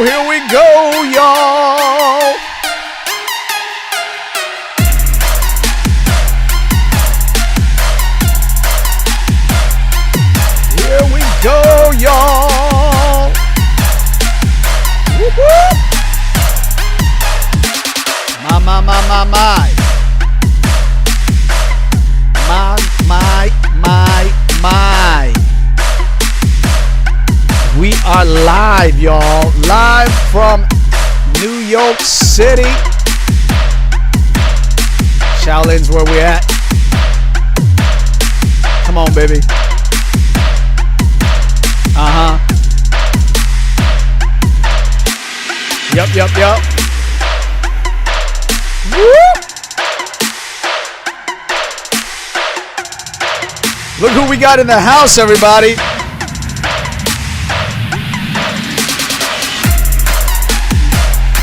Here we go, y'all. Here we go, y'all. Woo-hoo. My. We are live, y'all. Live from New York City. Shaolin's where we at. Come on, baby. Yup. Woo! Look who we got in the house, everybody.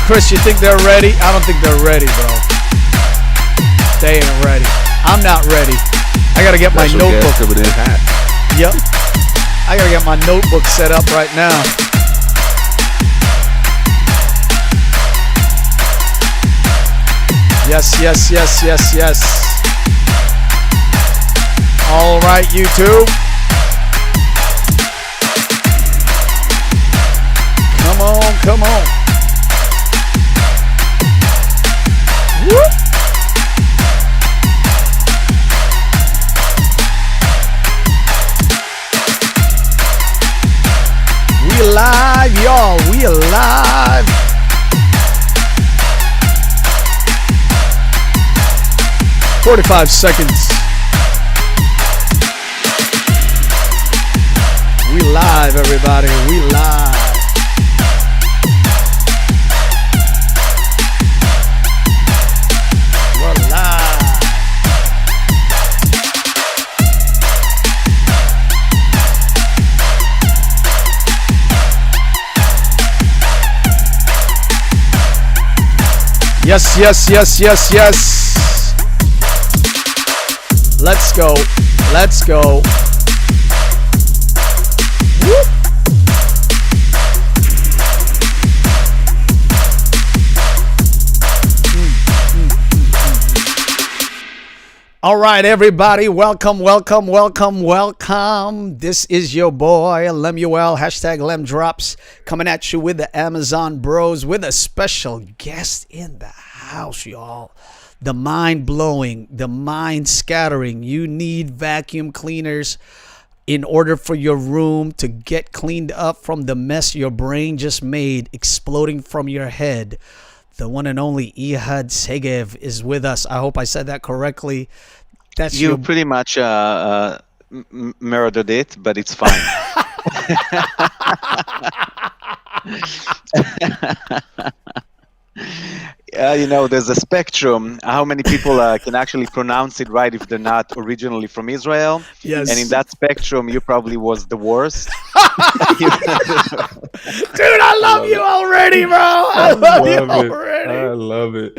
Chris, you think they're ready? I don't think they're ready, bro. They ain't ready. I'm not ready. I gotta get my notebook. Yep. I gotta get my notebook set up right now. Yes. All right, YouTube. Come on. Whoop. We live, y'all. We alive. $45 seconds. We live, everybody. We live. We're live. Yes. Let's go. Whoop. All right, everybody. Welcome. This is your boy, Lemuel, #LemDrops, coming at you with the Amazon Bros with a special guest in the house, y'all. The mind-blowing, the mind-scattering. You need vacuum cleaners in order for your room to get cleaned up from the mess your brain just made exploding from your head. The one and only Ehud Segev is with us. I hope I said that correctly. That's you pretty much murdered it, but it's fine. There's a spectrum. How many people can actually pronounce it right if they're not originally from Israel? Yes. And in that spectrum, you probably was the worst. Dude, I love you already, bro. I love you already. I love it.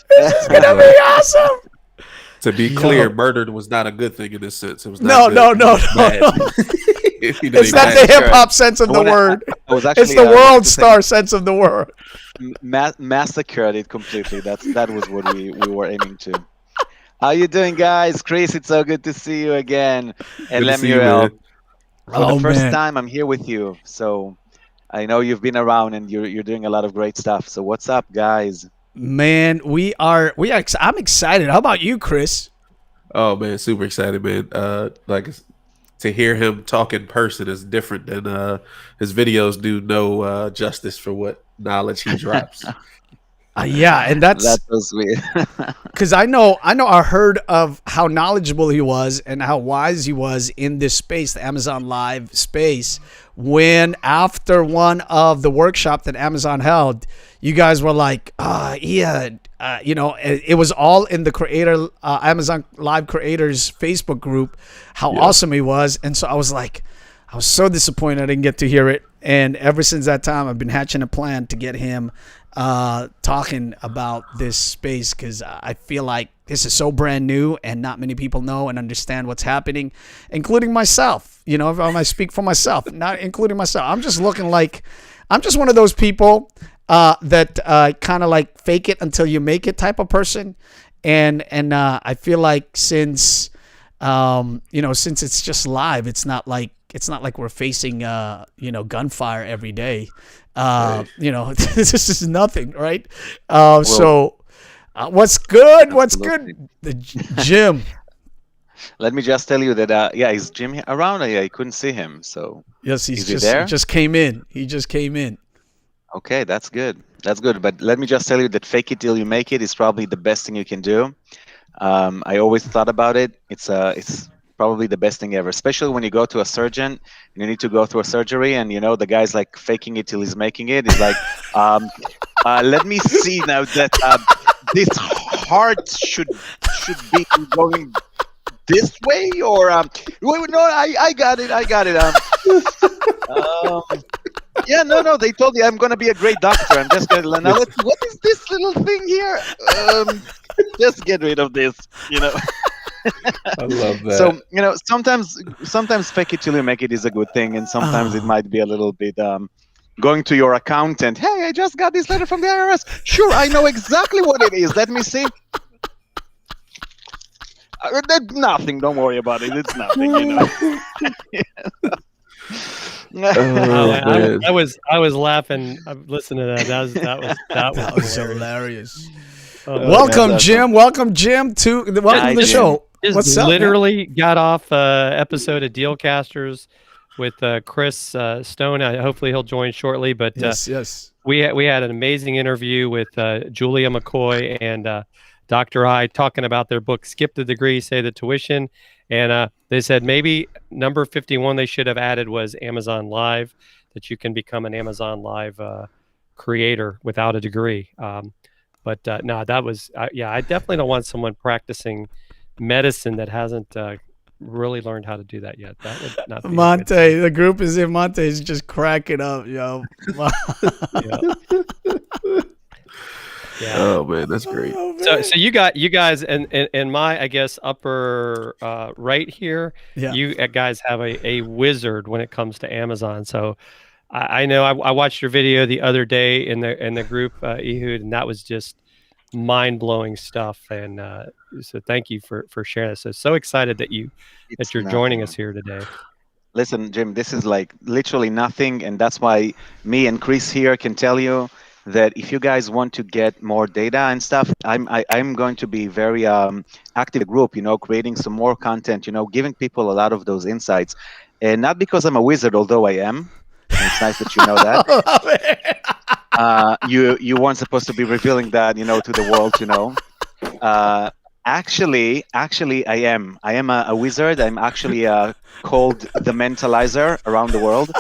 This is going to be awesome. To be clear, murdered was not a good thing in this sense. It was no. It's not the hip hop sense of the word. It's the world star sense of the word. Massacred it completely. That was what we were aiming to. How you doing, guys? Chris, it's so good to see you again. And Lemuel, for the first time, I'm here with you. So I know you've been around and you're doing a lot of great stuff. So what's up, guys? Man, I'm excited. How about you, Chris? Oh man, super excited, man. Like to hear him talk in person is different than his videos do no justice for what knowledge he drops. Yeah, and that's was weird. Because I heard of how knowledgeable he was and how wise he was in this space, the Amazon Live space. When after one of the workshop that Amazon held, you guys were like, it was all in the Amazon Live creators Facebook group, how awesome he was. And so I was so disappointed I didn't get to hear it. And ever since that time, I've been hatching a plan to get him talking about this space, because I feel like this is so brand new and not many people know and understand what's happening, including myself. If I speak for myself, not including myself. I'm just looking like I'm just one of those people that kind of like fake it until you make it type of person. And I feel like since since it's just live, it's not like we're facing gunfire every day. This is nothing, right? What's good? What's good? The Jim. Let me just tell you that is Jim around? I couldn't see him. So yes, he just came in. He just came in. Okay, that's good. That's good. But let me just tell you that fake it till you make it is probably the best thing you can do. I always thought about it. It's probably the best thing ever, especially when you go to a surgeon and you need to go through a surgery, and the guy's like faking it till he's making it. He's like, let me see now that this heart should be going this way, or wait, no, I got it. Yeah, no, they told me I'm gonna be a great doctor. I'm just gonna now. What is this little thing here? Just get rid of this. I love that. So sometimes fake it till you make it is a good thing, and sometimes it might be a little bit going to your accountant. Hey, I just got this letter from the IRS. Sure, I know exactly what it is. Let me see. Nothing. Don't worry about it. It's nothing. I was laughing. Listening to that. That was hilarious. Welcome, Jim. Welcome, Jim, to the show. What's up? Literally got off episode of Dealcasters with Chris Stone. Hopefully he'll join shortly. But yes, we had an amazing interview with Julia McCoy and Dr. I talking about their book "Skip the Degree, Save the Tuition," and they said maybe number 51 they should have added was Amazon Live, that you can become an Amazon Live creator without a degree. But no, that was I definitely don't want someone practicing medicine that hasn't really learned how to do that yet. That would not be Monte. The group is in. Monte is just cracking up, yo. Yeah. Oh man, that's great. So you guys in my, I guess, upper right here. Yeah. You guys have a wizard when it comes to Amazon. So I know I watched your video the other day in the group, Ehud, and that was just mind-blowing stuff. And so thank you for sharing this. So excited that you're joining us here today. Listen, Jim, this is like literally nothing, and that's why me and Chris here can tell you that if you guys want to get more data and stuff, I'm going to be very active in the group, creating some more content, giving people a lot of those insights. And not because I'm a wizard, although I am. And it's nice that you know that. You weren't supposed to be revealing that, to the world, Actually, I am. I am a wizard. I'm actually called the Mentalizer around the world.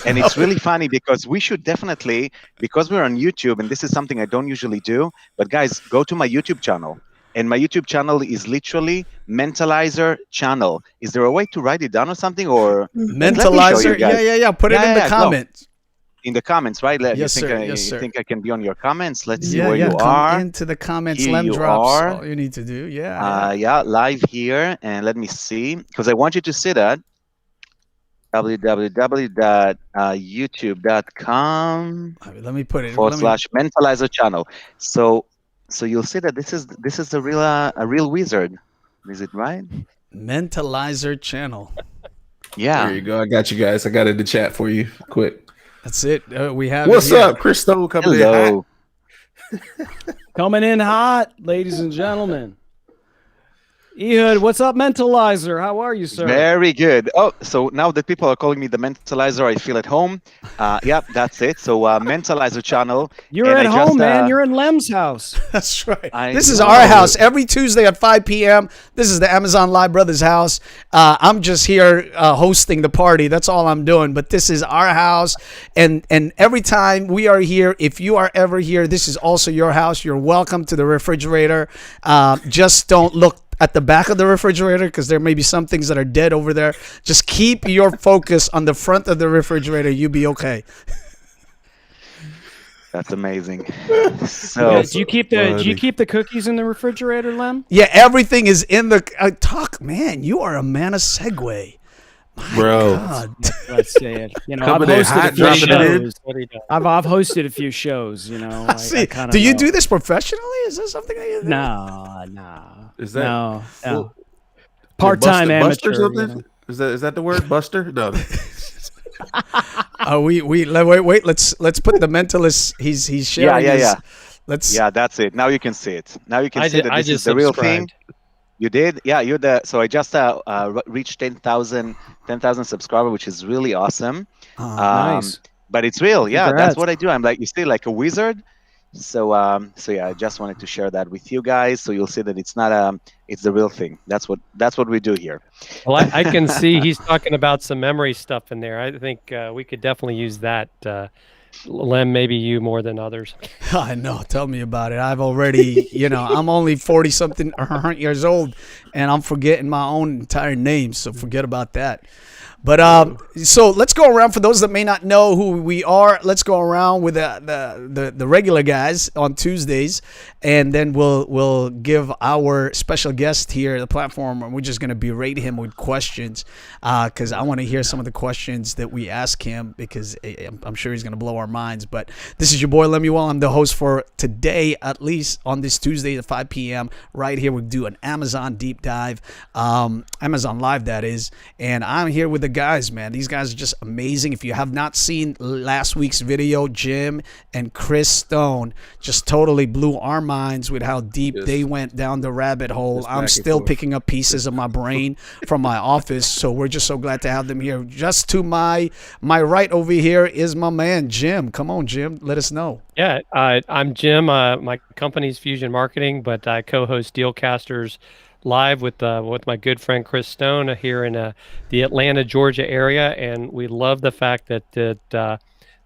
And it's really funny because we should definitely, because we're on YouTube, and this is something I don't usually do, but guys, go to my YouTube channel. And my YouTube channel is literally Mentalizer channel. Is there a way to write it down or something? Or Mentalizer? Yeah. Put it in the comments. In the comments, right? Yes, sir. You think I can be on your comments? Let's see where you come are. Into the comments, Here Lem you drops. are. All you need to do. Live here. And let me see, because I want you to see that. www.youtube.com let me put it /Mentalizer channel. So you'll see that this is a real wizard. Is it right? Mentalizer channel. Yeah. There you go. I got you guys. I got it in the chat for you. Quick. That's it. We have. What's up, Chris Stone coming in? Coming in hot, ladies and gentlemen. Ehud, what's up, Mentalizer? How are you, sir? Very good. Oh, so now that people are calling me the Mentalizer, I feel at home. Yeah, that's it. So Mentalizer channel. You're at home, man. You're in Lem's house. That's right. This is our house. Every Tuesday at 5 p.m. This is the Amazon Live Brothers house. I'm just here hosting the party. That's all I'm doing. But this is our house. And every time we are here, if you are ever here, this is also your house. You're welcome to the refrigerator. Just don't look at the back of the refrigerator because there may be some things that are dead over there. Just keep your focus on the front of the refrigerator. You'll be okay. That's amazing. So do you keep the cookies in the refrigerator, Lem? Yeah, everything is in the man. You are a man of segue. Bro. God. Let's say it. You know, I've Coming in hosted hot, a few dropping it in. shows. I've hosted a few shows. You know, See, I kind of. do you do this professionally? Is this something that you do? No. Is that no? well, Part-time Buster amateur. something? You know? Is that the word, Buster? No. Wait. Let's put the mentalist. He's sharing. Yeah. Let's. Yeah, that's it. Now you can see it. Now you can see that I this is just the real thing. subscribed. You did? Yeah, you're the. So I just reached 10,000 subscribers, which is really awesome. Nice. But it's real. Yeah, Congrats. that's what I do. I'm like, you see, like a wizard. So yeah, I just wanted to share that with you guys, so you'll see that it's not it's the real thing. That's what we do here. Well, I can see he's talking about some memory stuff in there. I think we could definitely use that. Lem, maybe you more than others. I know. Tell me about it. I've already, I'm only 40 something years old, and I'm forgetting my own entire name. So forget about that. But so let's go around for those that may not know who we are. Let's go around with the regular guys on Tuesdays, and then we'll give our special guest here the platform, and we're just gonna berate him with questions because I want to hear some of the questions that we ask him because I'm sure he's gonna blow our minds. But this is your boy Lemuel. I'm the host for today, at least on this Tuesday at 5 p.m. right here. We do an Amazon deep dive, Amazon Live that is, and I'm here with the guys, man. These guys are just amazing. If you have not seen last week's video, Jim and Chris Stone just totally blew our minds with how deep they went down the rabbit hole. I'm still picking up pieces of my brain from my office, so we're just so glad to have them here. Just to my right over here is my man Jim. Come on, Jim, let us know. Yeah, I'm Jim. My company's Fusion Marketing, but I co-host Dealcasters Live with my good friend Chris Stone here in the Atlanta, Georgia area, and we love the fact that the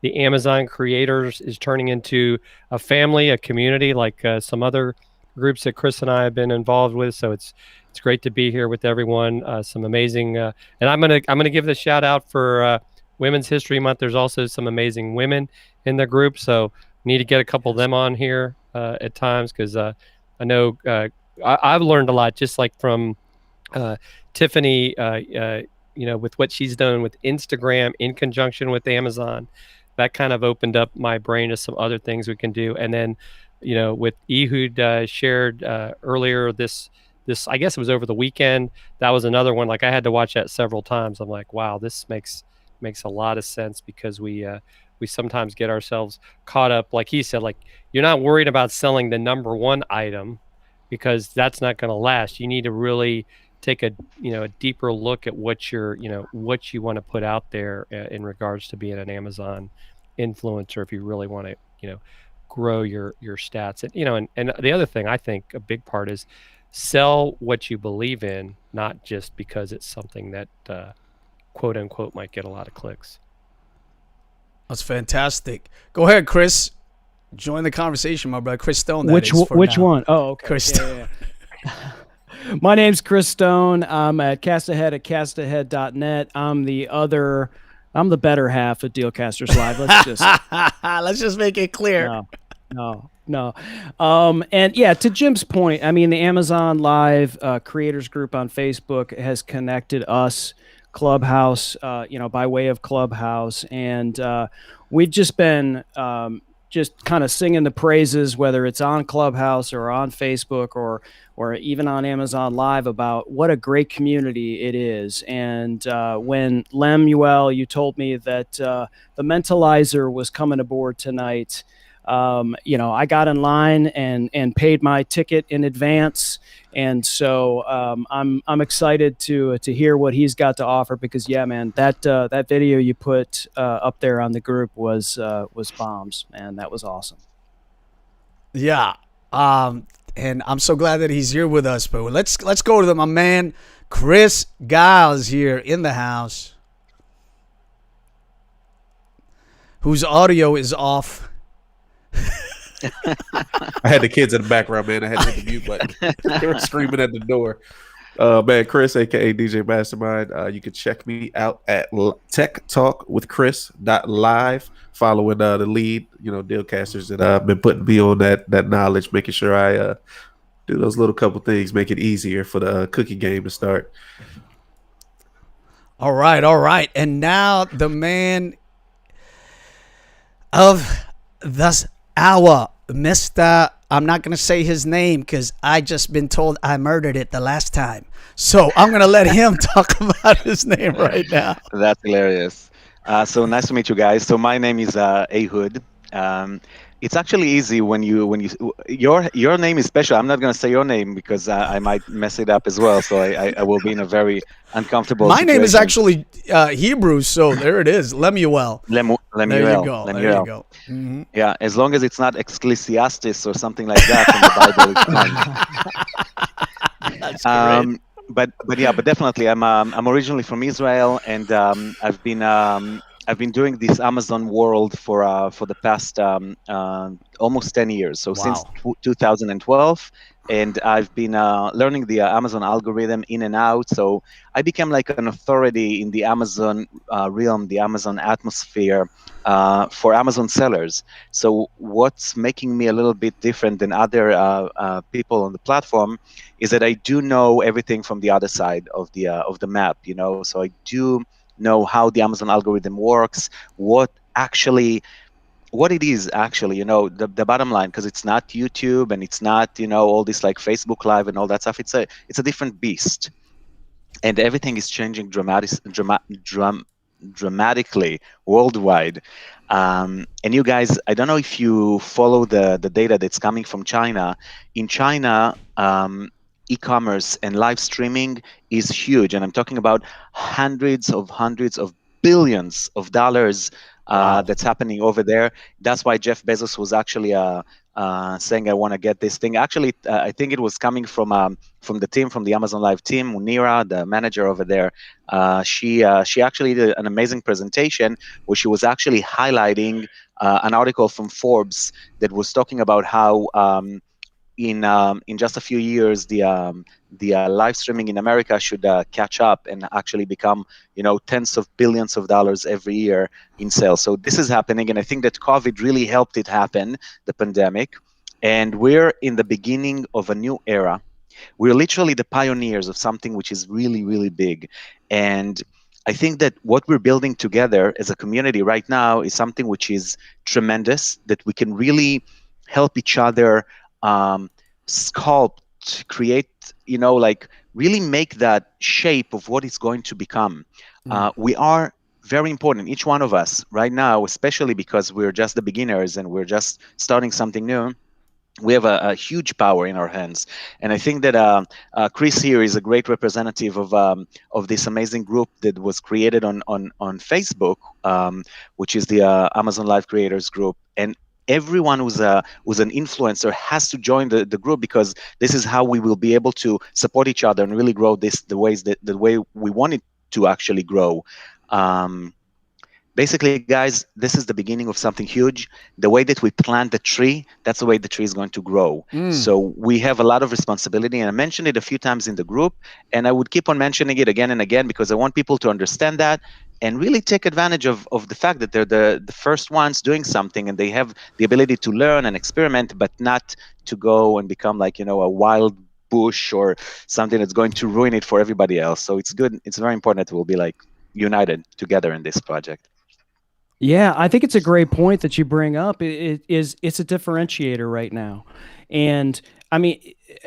Amazon creators is turning into a family, a community, like some other groups that Chris and I have been involved with. So it's great to be here with everyone. Some amazing, and I'm gonna give the shout out for Women's History Month. There's also some amazing women in the group, so we need to get a couple of them on here at times because I know. I've learned a lot just like from Tiffany, with what she's done with Instagram in conjunction with Amazon. That kind of opened up my brain to some other things we can do. And then, with Ehud shared earlier this, I guess it was over the weekend. That was another one. Like I had to watch that several times. I'm like, wow, this makes a lot of sense because we sometimes get ourselves caught up. Like he said, like you're not worried about selling the number one item, because that's not going to last. You need to really take a deeper look at what what you want to put out there in regards to being an Amazon influencer if you really want to grow your stats. And the other thing I think a big part is sell what you believe in, not just because it's something that quote unquote might get a lot of clicks. That's fantastic. Go ahead, Chris. Join the conversation, my brother. Chris Stone. Which one? Oh, okay. Chris Stone. Yeah. My name's Chris Stone. I'm at Castahead at castahead.net. I'm the better half of Dealcasters Live. Let's just make it clear. No. And yeah, to Jim's point, I mean, the Amazon Live creators group on Facebook has connected us, Clubhouse, by way of Clubhouse. And we've just been just kind of singing the praises, whether it's on Clubhouse or on Facebook or even on Amazon Live, about what a great community it is. And when Lemuel, you told me that the Mentalizer was coming aboard tonight, I got in line and paid my ticket in advance. And so I'm excited to hear what he's got to offer because, yeah, man, that video you put up there on the group was bombs, man. That was awesome. Yeah. And I'm so glad that he's here with us. But let's go to my man Chris Giles here in the house, whose audio is off. I had the kids in the background, man. I had to hit the mute button. They were screaming at the door. Man, Chris, aka DJ Mastermind. You can check me out at techtalkwithchris.live, following the lead, Dealcasters that I've been putting me on that knowledge, making sure I do those little couple things, make it easier for the cookie game to start. All right. And now the man of this hour, Mr. I'm not going to say his name because I just been told I murdered it the last time. So I'm going to let him talk about his name right now. That's hilarious. So nice to meet you guys. So my name is Ehud. It's actually easy when your name is special. I'm not going to say your name because I might mess it up as well. So I will be in a very uncomfortable My situation. name is actually Hebrew, so there it is, Lemuel. Lemuel. There you go. There you go. Mm-hmm. Yeah, as long as it's not Ecclesiastes or something like that in the Bible, it's fine. That's great. But definitely, I'm originally from Israel, and I've been doing this Amazon world for the past almost 10 years. So since 2012, and I've been learning the Amazon algorithm in and out. So I became like an authority in the Amazon realm, the Amazon atmosphere for Amazon sellers. So what's making me a little bit different than other people on the platform is that I do know everything from the other side of the map. So I do know how the Amazon algorithm works, what it is actually, the bottom line, because it's not YouTube and it's not, all this like Facebook Live and all that stuff. It's a different beast, and everything is changing dramatically worldwide. And you guys, I don't know if you follow the data that's coming from China. In China, e-commerce and live streaming is huge, and I'm talking about hundreds of billions of dollars that's happening over there. That's why Jeff Bezos was actually saying, I want to get this thing. Actually, I think it was coming from the team, from the Amazon Live team. Munira, the manager over there, she actually did an amazing presentation where she was actually highlighting an article from Forbes that was talking about how in just a few years the live streaming in America should catch up and actually become tens of billions of dollars every year in sales. So this is happening, and I think that COVID really helped it happen, the pandemic, and we're in the beginning of a new era. We're literally the pioneers of something which is really, really big. And I think that what we're building together as a community right now is something which is tremendous, that we can really help each other sculpt, create, like really make that shape of what it's going to become. We are very important, each one of us right now, especially because we're just the beginners and we're just starting something new. We have a huge power in our hands, and I think that Chris here is a great representative of this amazing group that was created on Facebook, which is the Amazon Live Creators Group. And everyone who's an influencer has to join the group, because this is how we will be able to support each other and really grow this the way we want it to actually grow. Basically, guys, this is the beginning of something huge. The way that we plant the tree, that's the way the tree is going to grow. So we have a lot of responsibility, and I mentioned it a few times in the group, and I would keep on mentioning it again and again, because I want people to understand that and really take advantage of the fact that they're the first ones doing something, and they have the ability to learn and experiment, but not to go and become like, a wild bush or something that's going to ruin it for everybody else. So it's good. It's very important that we'll be like united together in this project. Yeah, I think it's a great point that you bring up. It's a differentiator right now. And I mean,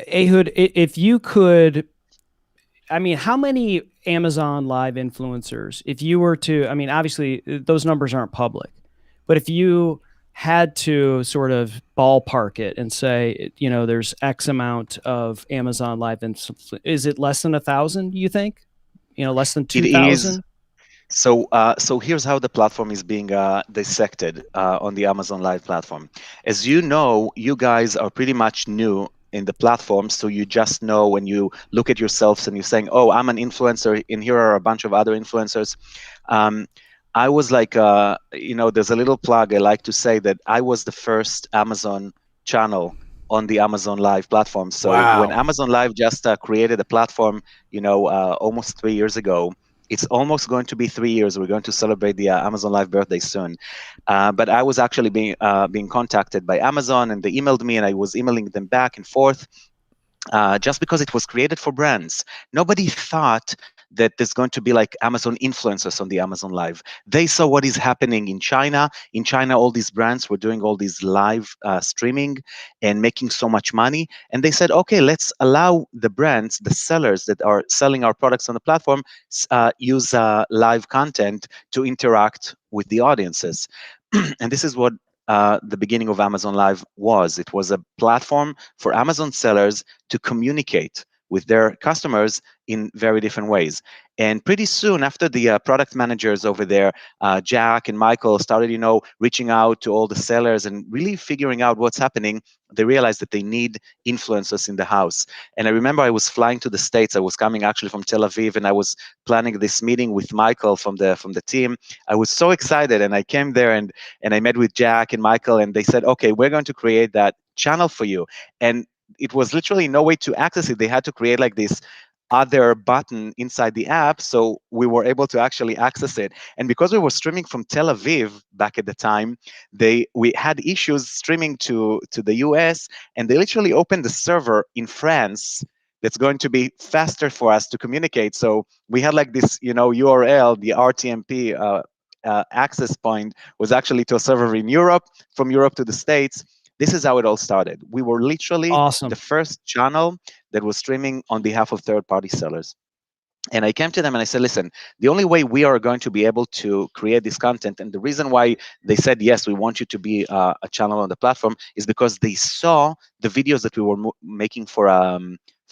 Ehud, if you could, I mean, how many Amazon Live influencers, if you were to, I mean, obviously those numbers aren't public, but if you had to sort of ballpark it and say, there's X amount of Amazon Live, is it less than 1,000, you think? Less than 2,000? So here's how the platform is being dissected on the Amazon Live platform. As you know, you guys are pretty much new in the platform, so you just know when you look at yourselves and you're saying, oh, I'm an influencer, and here are a bunch of other influencers. I was like, there's a little plug. I like to say that I was the first Amazon channel on the Amazon Live platform. So when Amazon Live just created a platform, almost 3 years ago, it's almost going to be 3 years. We're going to celebrate the Amazon Live birthday soon. But I was actually being contacted by Amazon, and they emailed me, and I was emailing them back and forth, just because it was created for brands. Nobody thought that there's going to be like Amazon influencers on the Amazon Live. They saw what is happening in China. In China, all these brands were doing all these live streaming and making so much money. And they said, okay, let's allow the brands, the sellers that are selling our products on the platform, use live content to interact with the audiences. And this is what the beginning of Amazon Live was. It was a platform for Amazon sellers to communicate with their customers in very different ways. And pretty soon after the product managers over there, Jack and Michael started, reaching out to all the sellers and really figuring out what's happening, they realized that they need influencers in the house. And I remember I was flying to the States. I was coming actually from Tel Aviv, and I was planning this meeting with Michael from the team. I was so excited, and I came there and I met with Jack and Michael, and they said, okay, we're going to create that channel for you. And it was literally no way to access it. They had to create like this other button inside the app, so we were able to actually access it. And because we were streaming from Tel Aviv back at the time, we had issues streaming to the US, and they literally opened the server in France that's going to be faster for us to communicate. So we had like this, URL, the RTMP access point was actually to a server in Europe, from Europe to the States. This is how it all started. We were literally Awesome. the first channel that was streaming on behalf of third-party sellers. And I came to them and I said, listen, the only way we are going to be able to create this content, and the reason why they said, yes, we want you to be a channel on the platform, is because they saw the videos that we were making for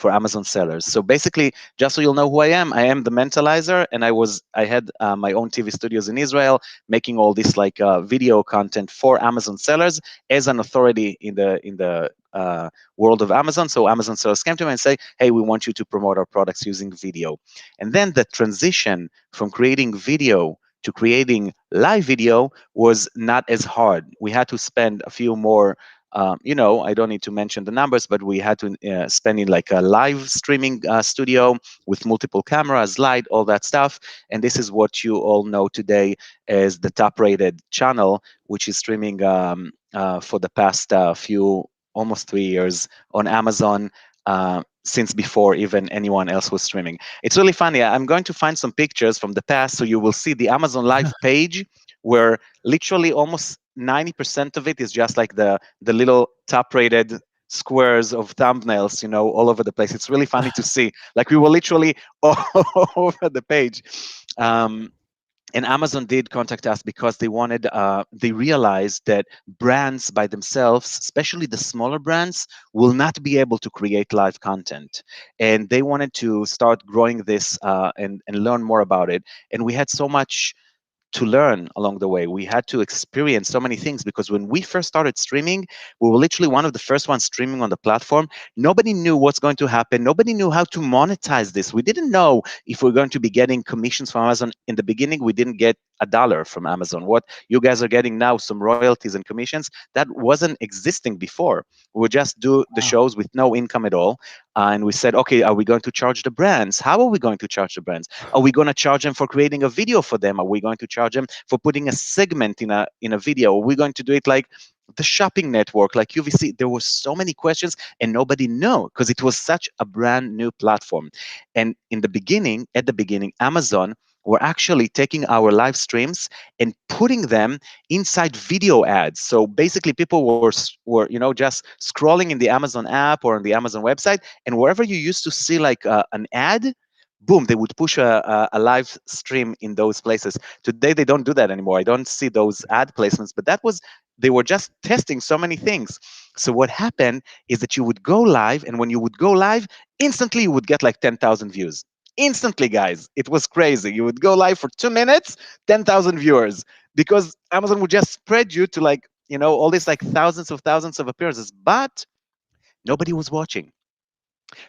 Amazon sellers. So basically, just so you'll know who I am the Mentalizer, and I had my own TV studios in Israel, making all this like video content for Amazon sellers as an authority in the world of Amazon. So Amazon sellers came to me and say, hey, we want you to promote our products using video. And then the transition from creating video to creating live video was not as hard. We had to spend a few more, I don't need to mention the numbers, but we had to spend in like a live streaming studio with multiple cameras, light, all that stuff. And this is what you all know today as the top-rated channel, which is streaming for the past almost 3 years on Amazon, since before even anyone else was streaming. It's really funny. I'm going to find some pictures from the past, so you will see the Amazon Live page, where literally almost 90% of it is just like the little top-rated squares of thumbnails, all over the place. It's really funny to see. Like we were literally all over the page. And Amazon did contact us because they realized that brands by themselves, especially the smaller brands, will not be able to create live content. And they wanted to start growing this and learn more about it. And we had so much to learn along the way. We had to experience so many things, because when we first started streaming, we were literally one of the first ones streaming on the platform. Nobody knew what's going to happen. Nobody knew how to monetize this. We didn't know if we're going to be getting commissions from Amazon. In the beginning, we didn't get $1 from Amazon. What you guys are getting now, some royalties and commissions, that wasn't existing before. We would just do the shows with no income at all. And we said, okay, are we going to charge the brands? How are we going to charge the brands? Are we going to charge them for creating a video for them? Are we going to charge them for putting a segment in a video? Are we going to do it like the shopping network, like UVC? There were so many questions, and nobody knew, because it was such a brand new platform. And at the beginning, Amazon were actually taking our live streams and putting them inside video ads. So basically, people were just scrolling in the Amazon app or on the Amazon website, and wherever you used to see like an ad, boom, they would push a live stream in those places. Today, they don't do that anymore. I don't see those ad placements, but they were just testing so many things. So what happened is that you would go live, and when you would go live, instantly you would get like 10,000 views. Instantly, guys. It was crazy. You would go live for 2 minutes, 10,000 viewers, because Amazon would just spread you to like, all these like thousands of appearances, but nobody was watching.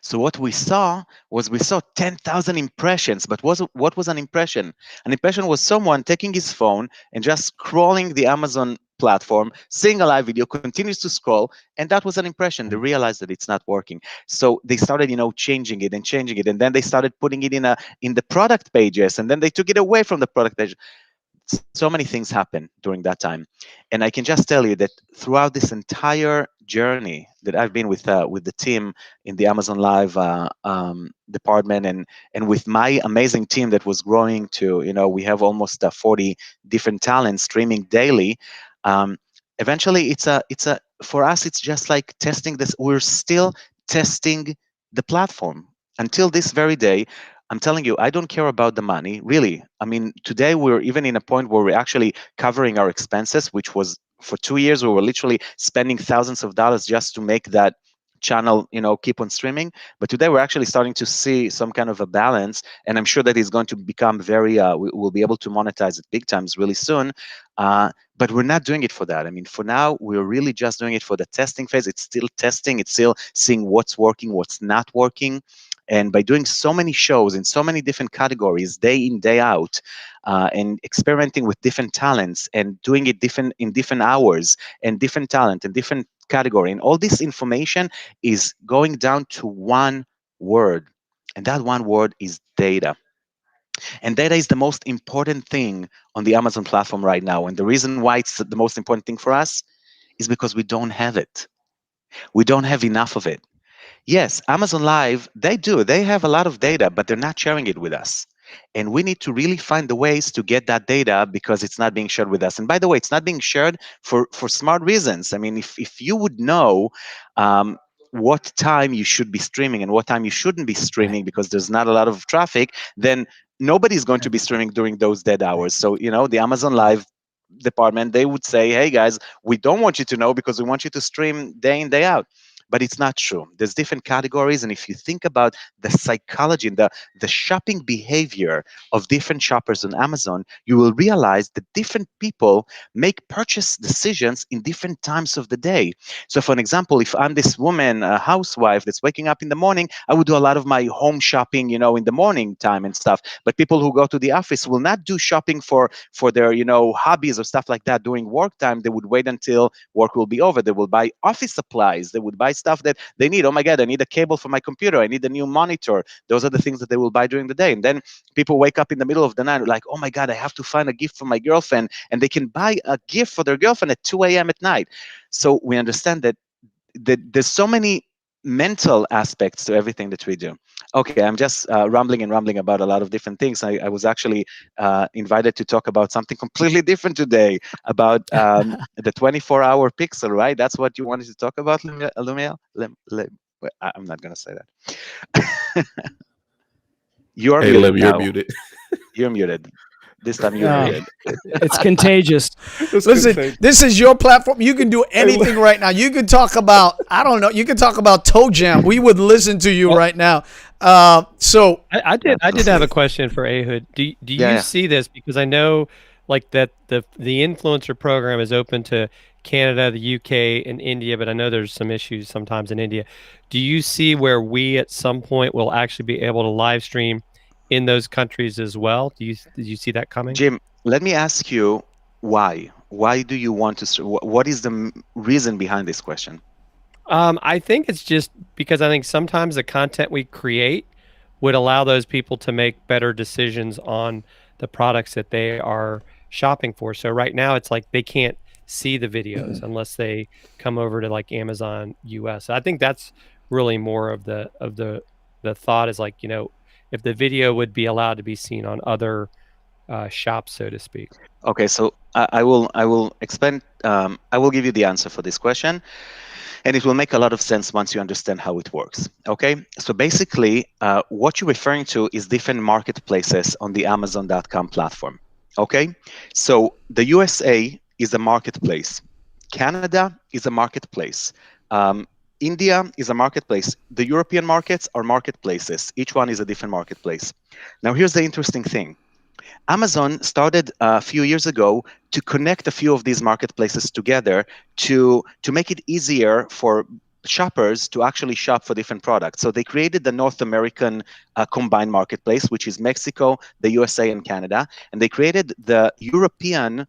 So what we saw 10,000 impressions. But what was an impression? An impression was someone taking his phone and just scrolling the Amazon platform, seeing a live video, continues to scroll, and that was an impression. They realized that it's not working. So they started, changing it, and then they started putting it in the product pages, and then they took it away from the product page. So many things happened during that time. And I can just tell you that throughout this entire journey that I've been with the team in the Amazon Live department, and with my amazing team that was growing to, we have almost 40 different talents streaming daily. Eventually, it's a for us, it's just like testing this. We're still testing the platform until this very day. I'm telling you, I don't care about the money, really. I mean, today we're even in a point where we're actually covering our expenses, which was for 2 years we were literally spending thousands of dollars just to make that channel, keep on streaming. But today we're actually starting to see some kind of a balance, and I'm sure that it's going to become very. We'll be able to monetize it big times really soon. But we're not doing it for that. I mean, for now, we're really just doing it for the testing phase. It's still testing. It's still seeing what's working, what's not working. And by doing so many shows in so many different categories, day in, day out, and experimenting with different talents and doing it in different hours and different talent and different category, and all this information is going down to one word, and that one word is data. And data is the most important thing on the Amazon platform right now. And the reason why it's the most important thing for us is because we don't have it. We don't have enough of it. Yes, Amazon Live, they have a lot of data, but they're not sharing it with us. And we need to really find the ways to get that data, because it's not being shared with us. And by the way, it's not being shared for smart reasons. I mean, if you would know what time you should be streaming and what time you shouldn't be streaming because there's not a lot of traffic, then nobody's going to be streaming during those dead hours. So, the Amazon Live department, they would say, hey guys, we don't want you to know because we want you to stream day in, day out. But it's not true. There's different categories, and if you think about the psychology and the shopping behavior of different shoppers on Amazon, you will realize that different people make purchase decisions in different times of the day. So for an example, if I'm this woman, a housewife that's waking up in the morning, I would do a lot of my home shopping, in the morning time and stuff. But people who go to the office will not do shopping for their, hobbies or stuff like that during work time. They would wait until work will be over. They will buy office supplies. They would buy stuff that they need. Oh my God, I need a cable for my computer. I need a new monitor. Those are the things that they will buy during the day. And then people wake up in the middle of the night like, oh my God, I have to find a gift for my girlfriend. And they can buy a gift for their girlfriend at 2 a.m. at night. So we understand that there's so many mental aspects to everything that we do. Okay, I'm just rambling about a lot of different things. I was actually invited to talk about something completely different today, about the 24-hour pixel, right? That's what you wanted to talk about, Lumiel? I'm not going to say that. You're Hey, muted Lem, you're now. muted. You're muted. This time you're muted. It's contagious. Listen, this is your platform. You can do anything right now. You can talk about, I don't know, you can talk about Toe Jam. We would listen to you right now. So I did have a question for Ehud. Do you see this? Because I know like that the influencer program is open to Canada, the UK, and India, but I know there's some issues sometimes in India. Do you see where we at some point will actually be able to live stream in those countries as well? Did you see that coming? Jim, let me ask you why. Why do you want to? What is the reason behind this question? I think it's just because I think sometimes the content we create would allow those people to make better decisions on the products that they are shopping for. So right now it's like they can't see the videos unless they come over to like Amazon US. I think that's really more of the thought is like, if the video would be allowed to be seen on other shops, so to speak. Okay, so I will explain. I will give you the answer for this question, and it will make a lot of sense once you understand how it works. Okay, so basically, what you're referring to is different marketplaces on the Amazon.com platform. Okay, so the USA is a marketplace, Canada is a marketplace, India is a marketplace. The European markets are marketplaces. Each one is a different marketplace. Now, here's the interesting thing. Amazon started a few years ago to connect a few of these marketplaces together to make it easier for shoppers to actually shop for different products. So they created the North American combined marketplace, which is Mexico, the USA, and Canada. And they created the European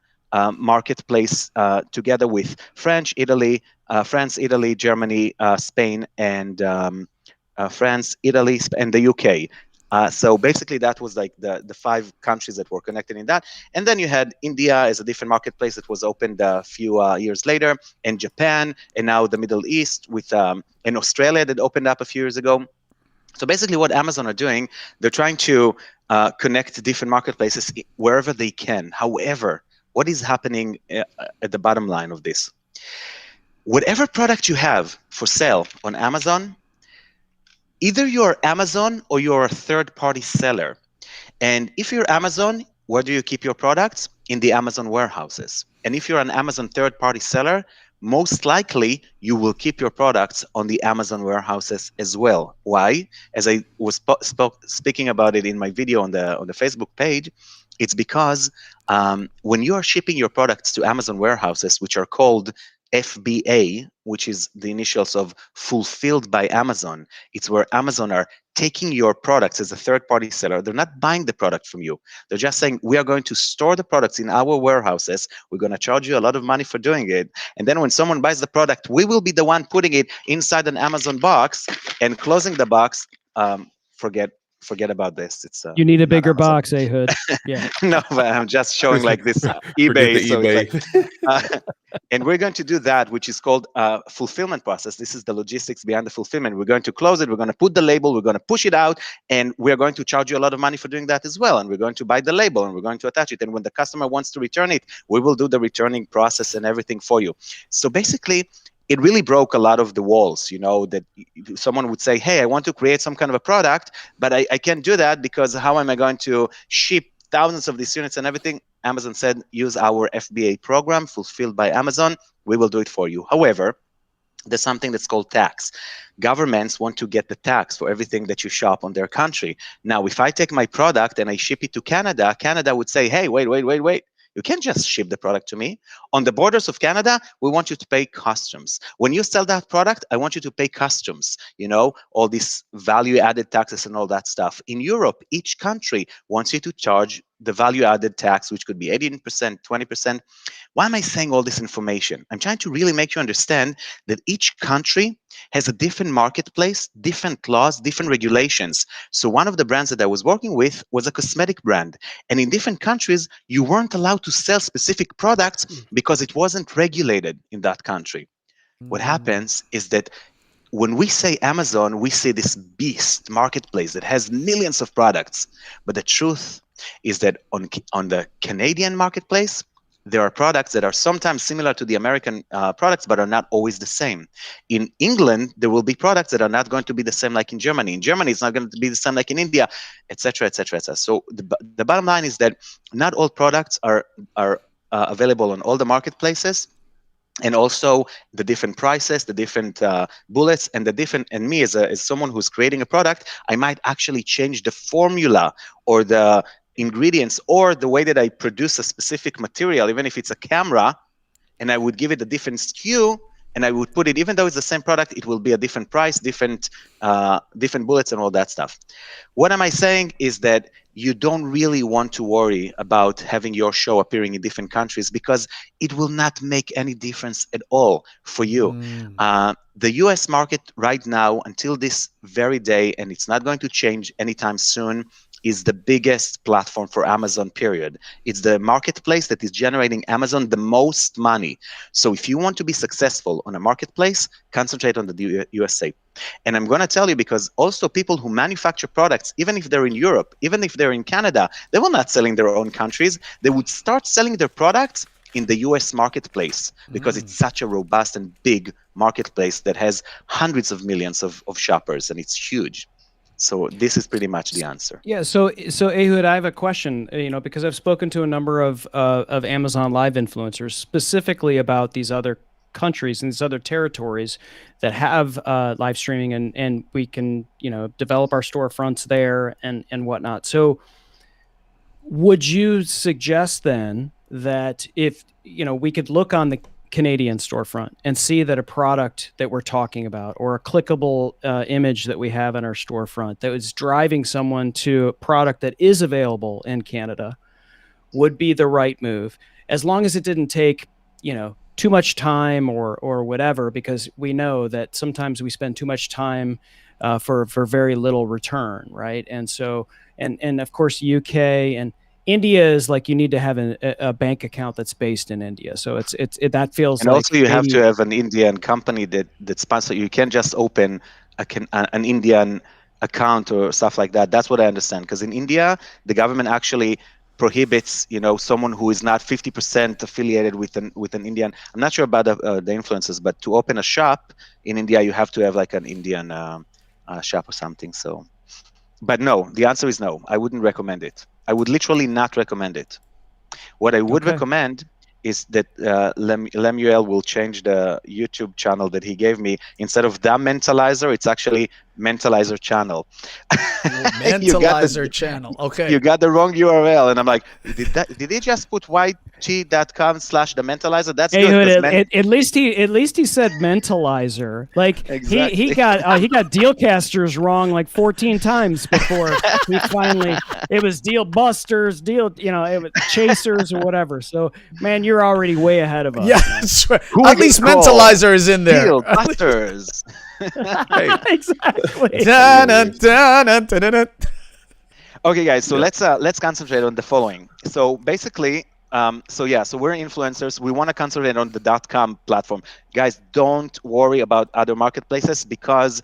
marketplace together with France, Italy, Germany, Spain, and France, Italy, and the UK. So basically, that was like the 5 countries that were connected in that. And then you had India as a different marketplace that was opened a few years later, and Japan, and now the Middle East with in Australia that opened up a few years ago. So basically, what Amazon are doing, they're trying to connect different marketplaces wherever they can. However, what is happening at the bottom line of this? Whatever product you have for sale on Amazon, either you're Amazon or you're a third-party seller. And if you're Amazon, where do you keep your products? In the Amazon warehouses. And if you're an Amazon third-party seller, most likely you will keep your products on the Amazon warehouses as well. Why? As I was speaking about it in my video on the Facebook page, it's because when you are shipping your products to Amazon warehouses, which are called FBA, which is the initials of fulfilled by Amazon, it's where Amazon are taking your products as a third-party seller. They're not buying the product from you. They're just saying, we are going to store the products in our warehouses. We're going to charge you a lot of money for doing it. And then when someone buys the product, we will be the one putting it inside an Amazon box and closing the box. Forget about this. It's You need a not bigger Amazon. box, Ehud. Yeah. No, but I'm just showing like this Forget eBay. the So eBay. it's like, and we're going to do that, which is called fulfillment process. This is the logistics behind the fulfillment. We're going to close it. We're going to put the label. We're going to push it out, and we're going to charge you a lot of money for doing that as well. And we're going to buy the label, and we're going to attach it. And when the customer wants to return it, we will do the returning process and everything for you. So basically, it really broke a lot of the walls, that someone would say, hey, I want to create some kind of a product, but I can't do that because how am I going to ship thousands of these units and everything? Amazon said, use our FBA program, fulfilled by Amazon. We will do it for you. However, there's something that's called tax. Governments want to get the tax for everything that you shop on their country. Now, if I take my product and I ship it to Canada, Canada would say, hey, wait. You can't just ship the product to me. On the borders of Canada, we want you to pay customs. When you sell that product, I want you to pay customs, all these value-added taxes and all that stuff. In Europe, each country wants you to charge the value-added tax, which could be 18%, 20%. Why am I saying all this information? I'm trying to really make you understand that each country has a different marketplace, different laws, different regulations. So one of the brands that I was working with was a cosmetic brand. And in different countries, you weren't allowed to sell specific products because it wasn't regulated in that country. What happens is that when we say Amazon, we see this beast marketplace that has millions of products. But the truth is that on the Canadian marketplace, there are products that are sometimes similar to the American products, but are not always the same. In England, there will be products that are not going to be the same like in Germany. In Germany, it's not going to be the same like in India, etc., etc., etc. So the bottom line is that not all products are available on all the marketplaces. And also the different prices, the different bullets, and and me as someone who's creating a product, I might actually change the formula or the ingredients or the way that I produce a specific material, even if it's a camera, and I would give it a different SKU, and I would put it, even though it's the same product, it will be a different price, different bullets, and all that stuff. What am I saying is that you don't really want to worry about having your show appearing in different countries because it will not make any difference at all for you. The US market right now, until this very day, and it's not going to change anytime soon, is the biggest platform for Amazon, period. It's the marketplace that is generating Amazon the most money. So if you want to be successful on a marketplace, concentrate on the USA. And I'm going to tell you, because also people who manufacture products, even if they're in Europe, even if they're in Canada, they will not sell in their own countries. They would start selling their products in the US marketplace because it's such a robust and big marketplace that has hundreds of millions of shoppers, and it's huge. So this is pretty much the answer. Yeah. So Ehud, I have a question. Because I've spoken to a number of Amazon Live influencers specifically about these other countries and these other territories that have live streaming, and we can develop our storefronts there and whatnot. So would you suggest then that if we could look on the Canadian storefront and see that a product that we're talking about or a clickable image that we have in our storefront that is driving someone to a product that is available in Canada would be the right move, as long as it didn't take too much time or whatever, because we know that sometimes we spend too much time for very little return, right? And so and of course UK and India is like you need to have a bank account that's based in India. So that feels and like also you have maybe, to have an Indian company that sponsor. You can't just open an Indian account or stuff like that. That's what I understand. Because in India, the government actually prohibits, someone who is not 50% affiliated with an Indian. I'm not sure about the influences, but to open a shop in India, you have to have like an Indian shop or something. So, but no, the answer is no. I wouldn't recommend it. I would literally not recommend it. What I would recommend is that Lemuel will change the YouTube channel that he gave me. Instead of the Mentalizer, it's actually Mentalizer channel. Mentalizer channel. Okay. You got the wrong URL, and I'm like, did they just put yt.com/the Mentalizer? That's hey, good. at least he said Mentalizer. Like Exactly. he got Dealcasters wrong like 14 times before he finally. It was Deal Busters, it was Chasers or whatever. So man, you're already way ahead of us. Yeah, that's right. At least Mentalizer is in there. Deal Busters. Exactly. Okay, guys. So let's concentrate on the following. So basically, so we're influencers. We want to concentrate on the .com platform. Guys, don't worry about other marketplaces, because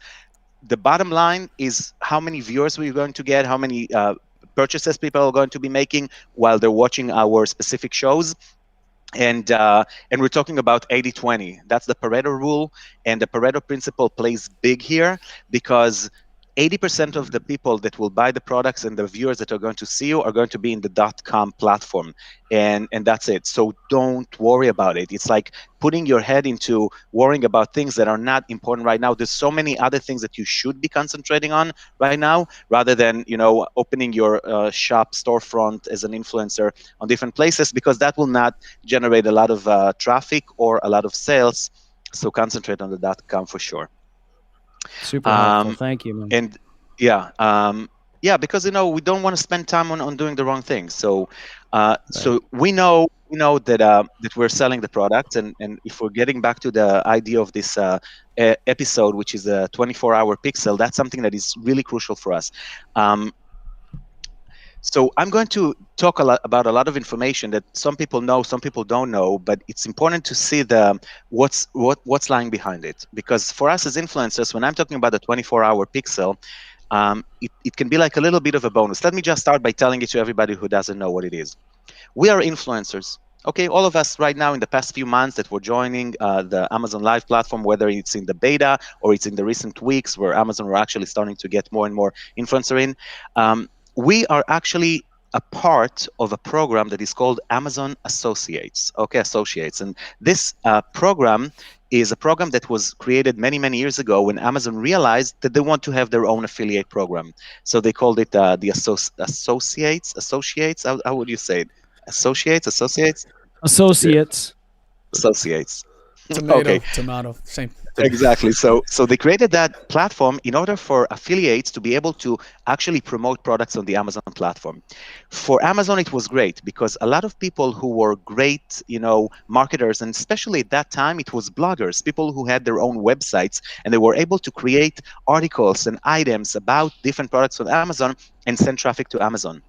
the bottom line is how many viewers we're going to get, how many purchases people are going to be making while they're watching our specific shows. And we're talking about 80-20. That's the Pareto rule, and the Pareto principle plays big here, because 80% of the people that will buy the products and the viewers that are going to see you are going to be in the .com platform, and that's it. So don't worry about it. It's like putting your head into worrying about things that are not important right now. There's so many other things that you should be concentrating on right now, rather than opening your shop storefront as an influencer on different places, because that will not generate a lot of traffic or a lot of sales. So concentrate on the .com for sure. Super helpful. Thank you, man. And because we don't want to spend time on doing the wrong thing. So so we know that we're selling the product, and if we're getting back to the idea of this episode, which is a 24-hour pixel, that's something that is really crucial for us. So I'm going to talk about a lot of information that some people know, some people don't know, but it's important to see what's lying behind it. Because for us as influencers, when I'm talking about the 24-hour pixel, it can be like a little bit of a bonus. Let me just start by telling it to everybody who doesn't know what it is. We are influencers. Okay, all of us right now in the past few months that we're joining the Amazon Live platform, whether it's in the beta or it's in the recent weeks where Amazon were actually starting to get more and more influencer in, we are actually a part of a program that is called Amazon Associates. Okay, Associates. And this program is a program that was created many, many years ago when Amazon realized that they want to have their own affiliate program. So they called it the Associates. How would you say it? Associates. Tomato, same. Exactly. So they created that platform in order for affiliates to be able to actually promote products on the Amazon platform. For Amazon, it was great because a lot of people who were great, marketers, and especially at that time, it was bloggers, people who had their own websites, and they were able to create articles and items about different products on Amazon and send traffic to Amazon.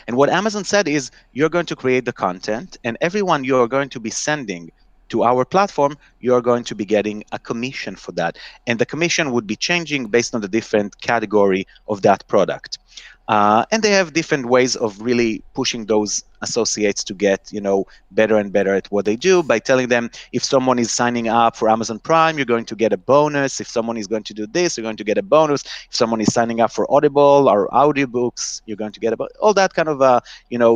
And what Amazon said is, you're going to create the content, and everyone you're going to be sending to our platform, you're going to be getting a commission for that. And the commission would be changing based on the different category of that product. And they have different ways of really pushing those associates to get, better and better at what they do by telling them, if someone is signing up for Amazon Prime, you're going to get a bonus. If someone is going to do this, you're going to get a bonus. If someone is signing up for Audible or audiobooks, you're going to get all that kind of,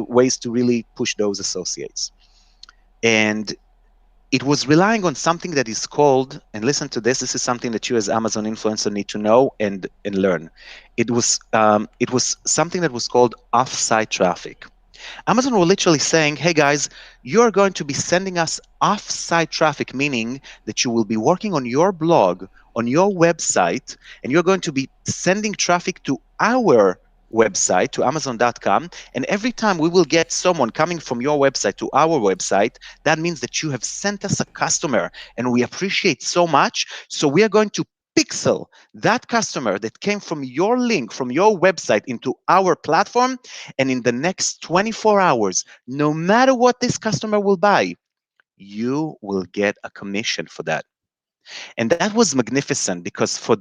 ways to really push those associates. And it was relying on something that is called, and listen to this, this is something that you as Amazon influencer need to know and learn. It was something that was called off-site traffic. Amazon were literally saying, hey guys, you're going to be sending us off-site traffic, meaning that you will be working on your blog, on your website, and you're going to be sending traffic to our website, to Amazon.com, and every time we will get someone coming from your website to our website, that means that you have sent us a customer, and we appreciate so much. So we are going to pixel, that customer that came from your link, from your website into our platform, and in the next 24 hours, no matter what this customer will buy, you will get a commission for that. And that was magnificent because for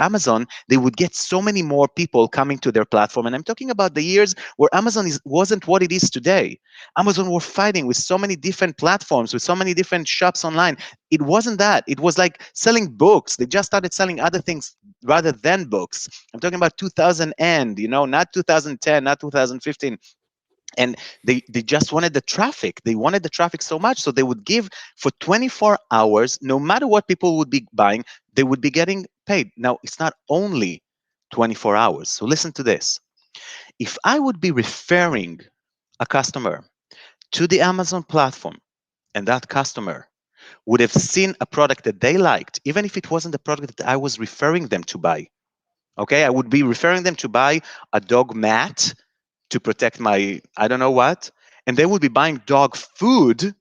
Amazon, they would get so many more people coming to their platform. And I'm talking about the years where Amazon wasn't what it is today. Amazon were fighting with so many different platforms, with so many different shops online. It wasn't that. It was like selling books. They just started selling other things rather than books. I'm talking about 2000 and, not 2010, not 2015. And they just wanted the traffic. They wanted the traffic so much, so they would give for 24 hours, no matter what people would be buying, they would be getting paid. Now, it's not only 24 hours. So listen to this. If I would be referring a customer to the Amazon platform, and that customer would have seen a product that they liked, even if it wasn't the product that I was referring them to buy, okay? I would be referring them to buy a dog mat to protect my I don't know what, and they would be buying dog food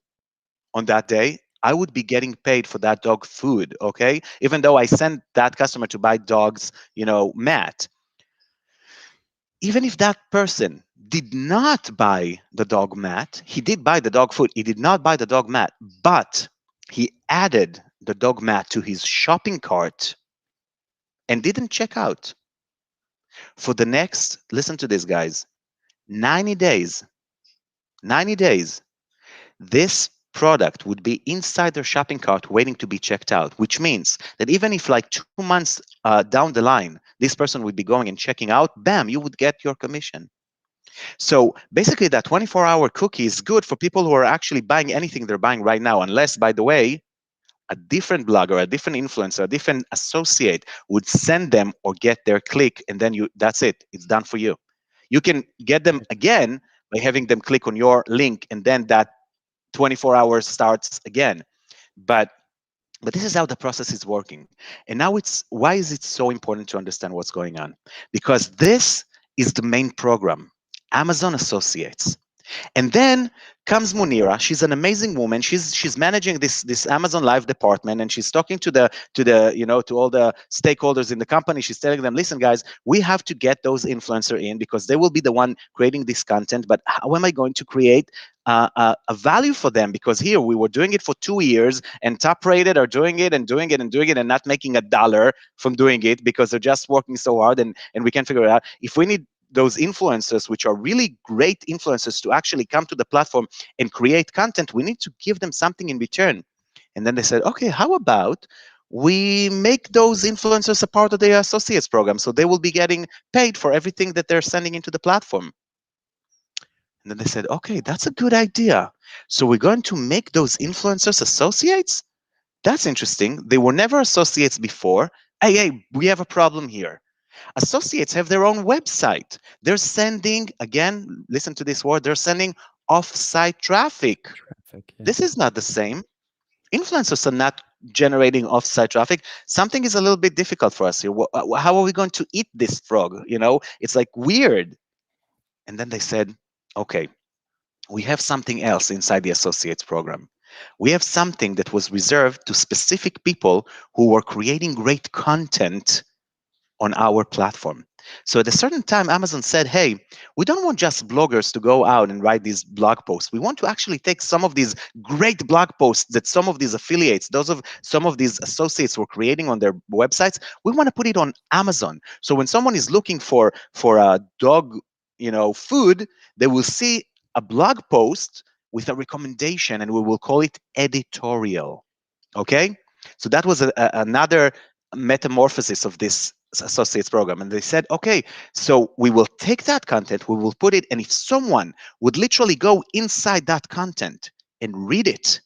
on that day. I would be getting paid for that dog food, okay? Even though I sent that customer to buy dog's, mat. Even if that person did not buy the dog mat, he did buy the dog food. He did not buy the dog mat, but he added the dog mat to his shopping cart and didn't check out. For the next, listen to this, guys, 90 days, 90 days, this product would be inside their shopping cart waiting to be checked out, which means that even if like 2 months down the line, this person would be going and checking out, bam, you would get your commission. So basically that 24-hour cookie is good for people who are actually buying anything they're buying right now, unless, by the way, a different blogger, a different influencer, a different associate would send them or get their click, and then that's it. It's done for you. You can get them again by having them click on your link, and then that 24 hours starts again. But this is how the process is working. And now why is it so important to understand what's going on? Because this is the main program, Amazon Associates. And then comes Munira. She's an amazing woman. She's managing this Amazon Live department, and she's talking to all the stakeholders in the company. She's telling them, listen, guys, we have to get those influencers in because they will be the one creating this content. But how am I going to create a value for them? Because here we were doing it for 2 years, and top rated are doing it and doing it and doing it and not making $1 from doing it because they're just working so hard, and we can't figure it out. If we need those influencers, which are really great influencers, to actually come to the platform and create content, we need to give them something in return. And then they said, okay, how about we make those influencers a part of the associates program, so they will be getting paid for everything that they're sending into the platform. And then they said, okay, that's a good idea. So we're going to make those influencers associates? That's interesting. They were never associates before. Hey, we have a problem here. Associates have their own website. They're sending, again, listen to this word, they're sending off-site traffic. Yeah. This is not the same. Influencers are not generating off-site traffic. Something is a little bit difficult for us here. How are we going to eat this frog? It's like weird. And then they said, okay, we have something else inside the associates program. We have something that was reserved to specific people who were creating great content on our platform. So at a certain time, Amazon said, hey, we don't want just bloggers to go out and write these blog posts. We want to actually take some of these great blog posts that some of these affiliates, some of these associates were creating on their websites. We want to put it on Amazon. So when someone is looking for a dog, food, they will see a blog post with a recommendation, and we will call it editorial. Okay? So that was another metamorphosis of this associates program. And they said, okay, so we will take that content, we will put it, and if someone would literally go inside that content and read it,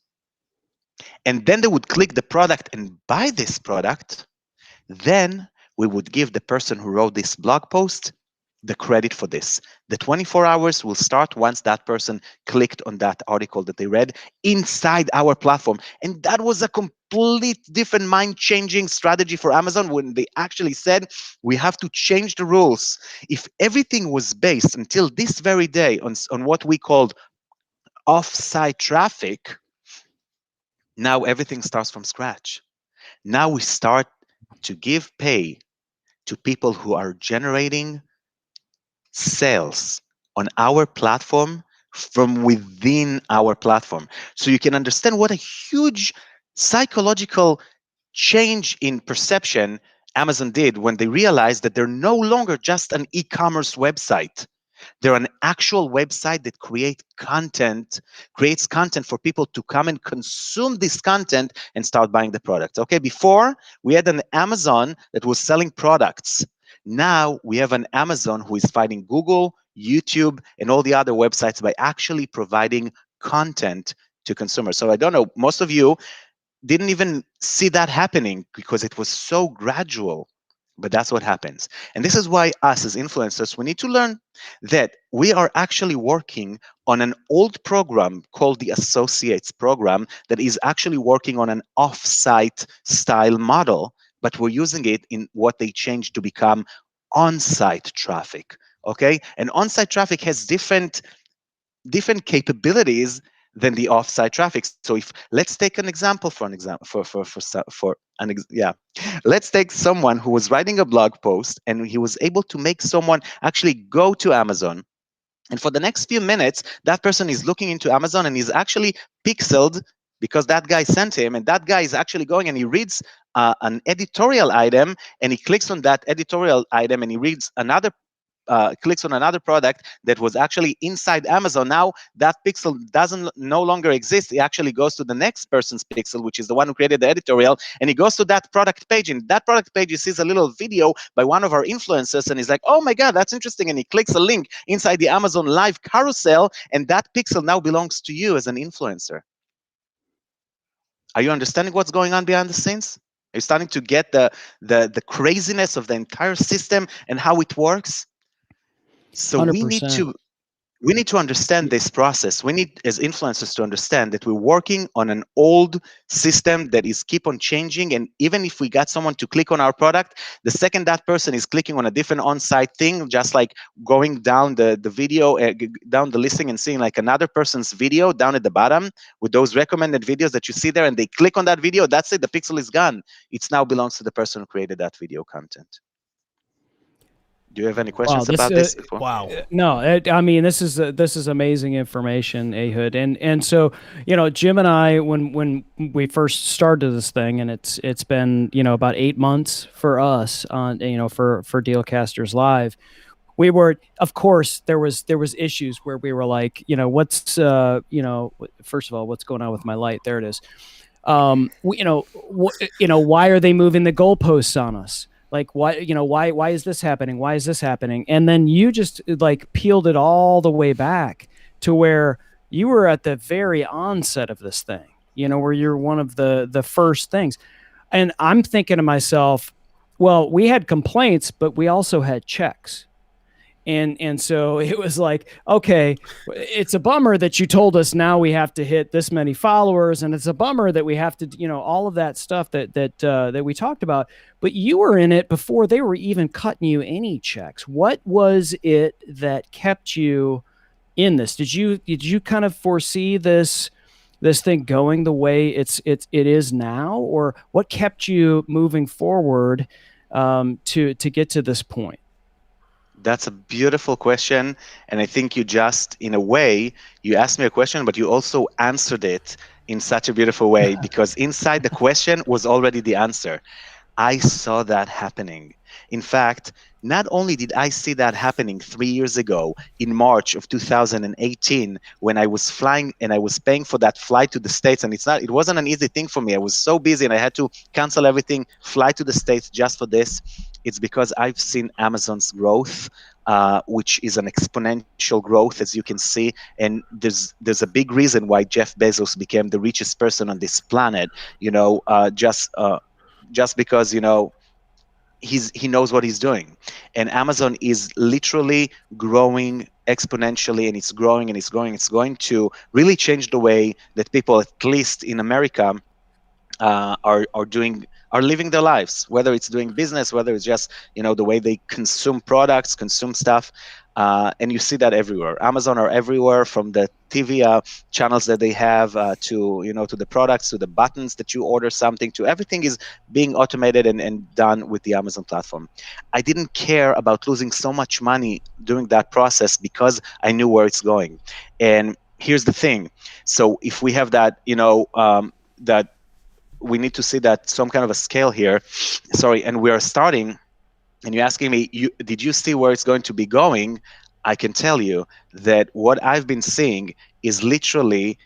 and then they would click the product and buy this product, then we would give the person who wrote this blog post the credit for this. The 24 hours will start once that person clicked on that article that they read inside our platform. And that was a complete different mind-changing strategy for Amazon when they actually said, we have to change the rules. If everything was based until this very day on what we called off-site traffic, now everything starts from scratch. Now we start to give pay to people who are generating sales on our platform from within our platform. So you can understand what a huge psychological change in perception Amazon did when they realized that they're no longer just an e-commerce website. They're an actual website that creates content for people to come and consume this content and start buying the product. Okay, before we had an Amazon that was selling products. Now we have an Amazon who is fighting Google, YouTube, and all the other websites by actually providing content to consumers. So I don't know, most of you didn't even see that happening because it was so gradual. But that's what happens. And this is why us as influencers, we need to learn that we are actually working on an old program called the Associates program that is actually working on an off-site style model, but we're using it in what they changed to become on-site traffic. Okay? And on-site traffic has different capabilities than the off-site traffic. So if let's take an example let's take someone who was writing a blog post and he was able to make someone actually go to Amazon. And for the next few minutes, that person is looking into Amazon and is actually pixeled because that guy sent him, and that guy is actually going and he reads an editorial item, and he clicks on that editorial item and he reads clicks on another product that was actually inside Amazon. Now that pixel doesn't no longer exist. It actually goes to the next person's pixel, which is the one who created the editorial, and he goes to that product page. In that product page, he sees a little video by one of our influencers, and he's like, "Oh my God, that's interesting!" And he clicks a link inside the Amazon Live carousel, and that pixel now belongs to you as an influencer. Are you understanding what's going on behind the scenes? Are you starting to get the craziness of the entire system and how it works? So 100%. we need to understand this process. We need, as influencers, to understand that we're working on an old system that is keep on changing. And even if we got someone to click on our product, the second that person is clicking on a different on-site thing, just like going down the video, down the listing and seeing like another person's video down at the bottom with those recommended videos that you see there, and they click on that video, that's it, the pixel is gone. It now belongs to the person who created that video content. Do you have any questions about this? Wow. No, I mean this is amazing information, Ehud, and so Jim and I, when we first started this thing, and it's been about 8 months for us on for Dealcasters Live. We were, of course, there was issues where we were like, what's first of all, what's going on with my light? There it is. Why are they moving the goalposts on us? Like, why is this happening? Why is this happening? And then you just like peeled it all the way back to where you were at the very onset of this thing, where you're one of the first things. And I'm thinking to myself, well, we had complaints, but we also had checks. And so it was like, okay, it's a bummer that you told us now we have to hit this many followers, and it's a bummer that we have to, all of that stuff that we talked about. But you were in it before they were even cutting you any checks. What was it that kept you in this? Did you kind of foresee this thing going the way it is now, or what kept you moving forward to get to this point? That's a beautiful question. And I think you just, in a way, you asked me a question, but you also answered it in such a beautiful way, because inside the question was already the answer. I saw that happening. In fact, not only did I see that happening 3 years ago in March of 2018, when I was flying and I was paying for that flight to the States, and it wasn't an easy thing for me. I was so busy and I had to cancel everything, fly to the States just for this. It's because I've seen Amazon's growth, which is an exponential growth, as you can see. And there's a big reason why Jeff Bezos became the richest person on this planet, just because, he knows what he's doing. And Amazon is literally growing exponentially, and it's growing and it's growing. It's going to really change the way that people, at least in America, are living their lives, whether it's doing business, whether it's just the way they consume products, consume stuff. And you see that everywhere. Amazon are everywhere, from the TV channels that they have to the products, to the buttons that you order something, to everything is being automated and done with the Amazon platform. I didn't care about losing so much money during that process because I knew where it's going. And here's the thing. So if we have that, that we need to see that some kind of a scale here. Sorry, and we are starting, and you're asking me, did you see where it's going to be going? I can tell you that what I've been seeing is literally,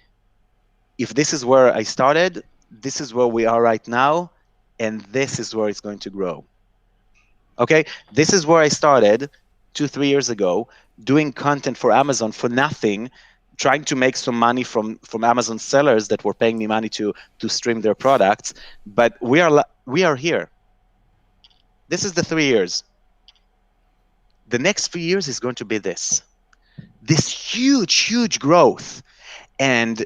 if this is where I started, this is where we are right now, and this is where it's going to grow. Okay, this is where I started 2-3 years ago, doing content for Amazon for nothing, trying to make some money from Amazon sellers that were paying me money to stream their products. But we are here. This is the 3 years. The next 3 years is going to be this huge growth, and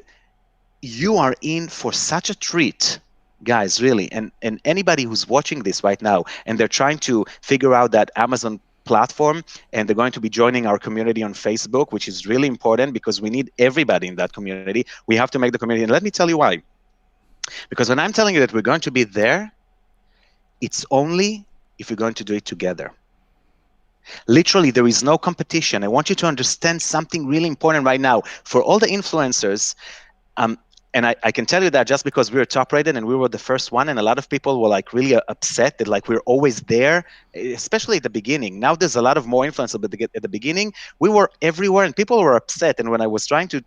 you are in for such a treat, guys, really. And anybody who's watching this right now and they're trying to figure out that Amazon platform, and they're going to be joining our community on Facebook, which is really important because we need everybody in that community. We have to make the community. And let me tell you why. Because when I'm telling you that we're going to be there, it's only if we're going to do it together. Literally, there is no competition. I want you to understand something really important right now. For all the influencers, and I can tell you that just because we were top rated and we were the first one, and a lot of people were like really upset that like we're always there, especially at the beginning. Now there's a lot of more influencers, but at the beginning we were everywhere and people were upset. And when I was trying to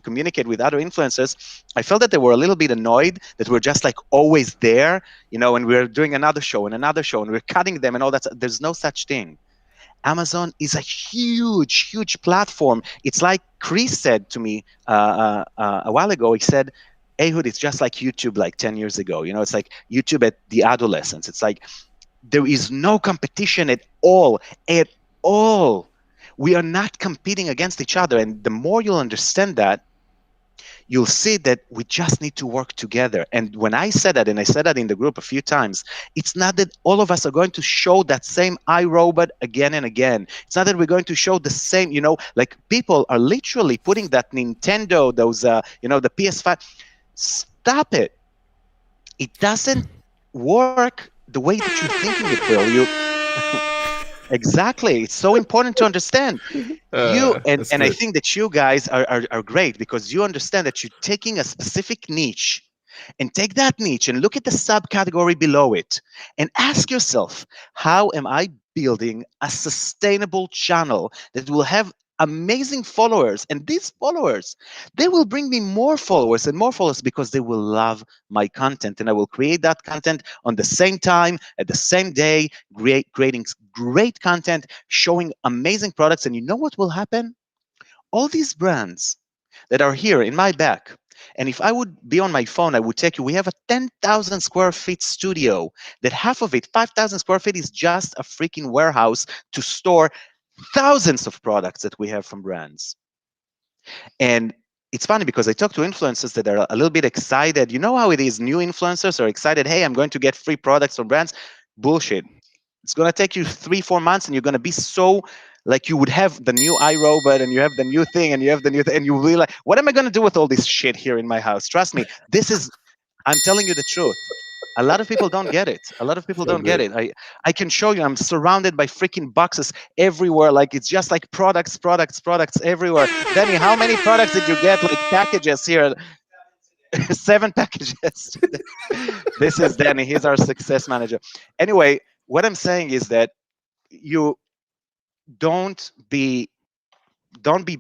communicate with other influencers, I felt that they were a little bit annoyed that we're just like always there, and we're doing another show and we're cutting them and all that. There's no such thing. Amazon is a huge platform. It's like Chris said to me a while ago. He said, Ehud, it's just like YouTube like 10 years ago. It's like YouTube at the adolescence. It's like there is no competition at all. We are not competing against each other. And the more you'll understand that, you'll see that we just need to work together. And when I said that, and I said that in the group a few times, it's not that all of us are going to show that same iRobot again and again. It's not that we're going to show the same, like people are literally putting that Nintendo, those, the PS5. Stop it. It doesn't work the way that you're thinking it will. Exactly. It's so important to understand. And I think that you guys are great because you understand that you're taking a specific niche and take that niche and look at the subcategory below it and ask yourself, how am I building a sustainable channel that will have amazing followers? And these followers, they will bring me more followers and more followers because they will love my content, and I will create that content on the same time, at the same day, creating great content, showing amazing products. And you know what will happen? All these brands that are here in my back, and if I would be on my phone, I would take you, we have a 10,000 square feet studio that half of it, 5,000 square feet, is just a freaking warehouse to store thousands of products that we have from brands. And it's funny because I talk to influencers that are a little bit excited. You know how it is, new influencers are excited, hey, I'm going to get free products from brands. Bullshit. It's going to take you 3-4 months, and you're going to be so like, you would have the new iRobot and you have the new thing and you have the new thing, and you will be like, what am I going to do with all this shit here in my house? Trust me, I'm telling you the truth. A lot of people don't get it. A lot of people don't get it. I can show you, I'm surrounded by freaking boxes everywhere. Like, it's just like products everywhere. Danny, how many products did you get? Like packages here? 7 packages. This is Danny. He's our success manager. Anyway, what I'm saying is that you don't be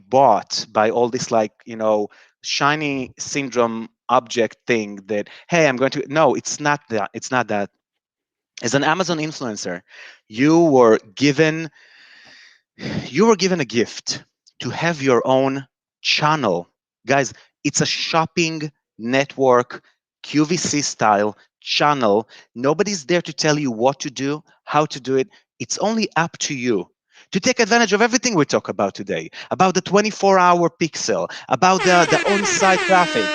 bought by all this, like, shiny syndrome object thing that, hey, I'm going to, no, it's not that. As an Amazon influencer, you were given a gift to have your own channel. Guys, it's a shopping network, QVC style channel. Nobody's there to tell you what to do, how to do it. It's only up to you to take advantage of everything we talk about today, about the 24-hour pixel, about the on-site traffic.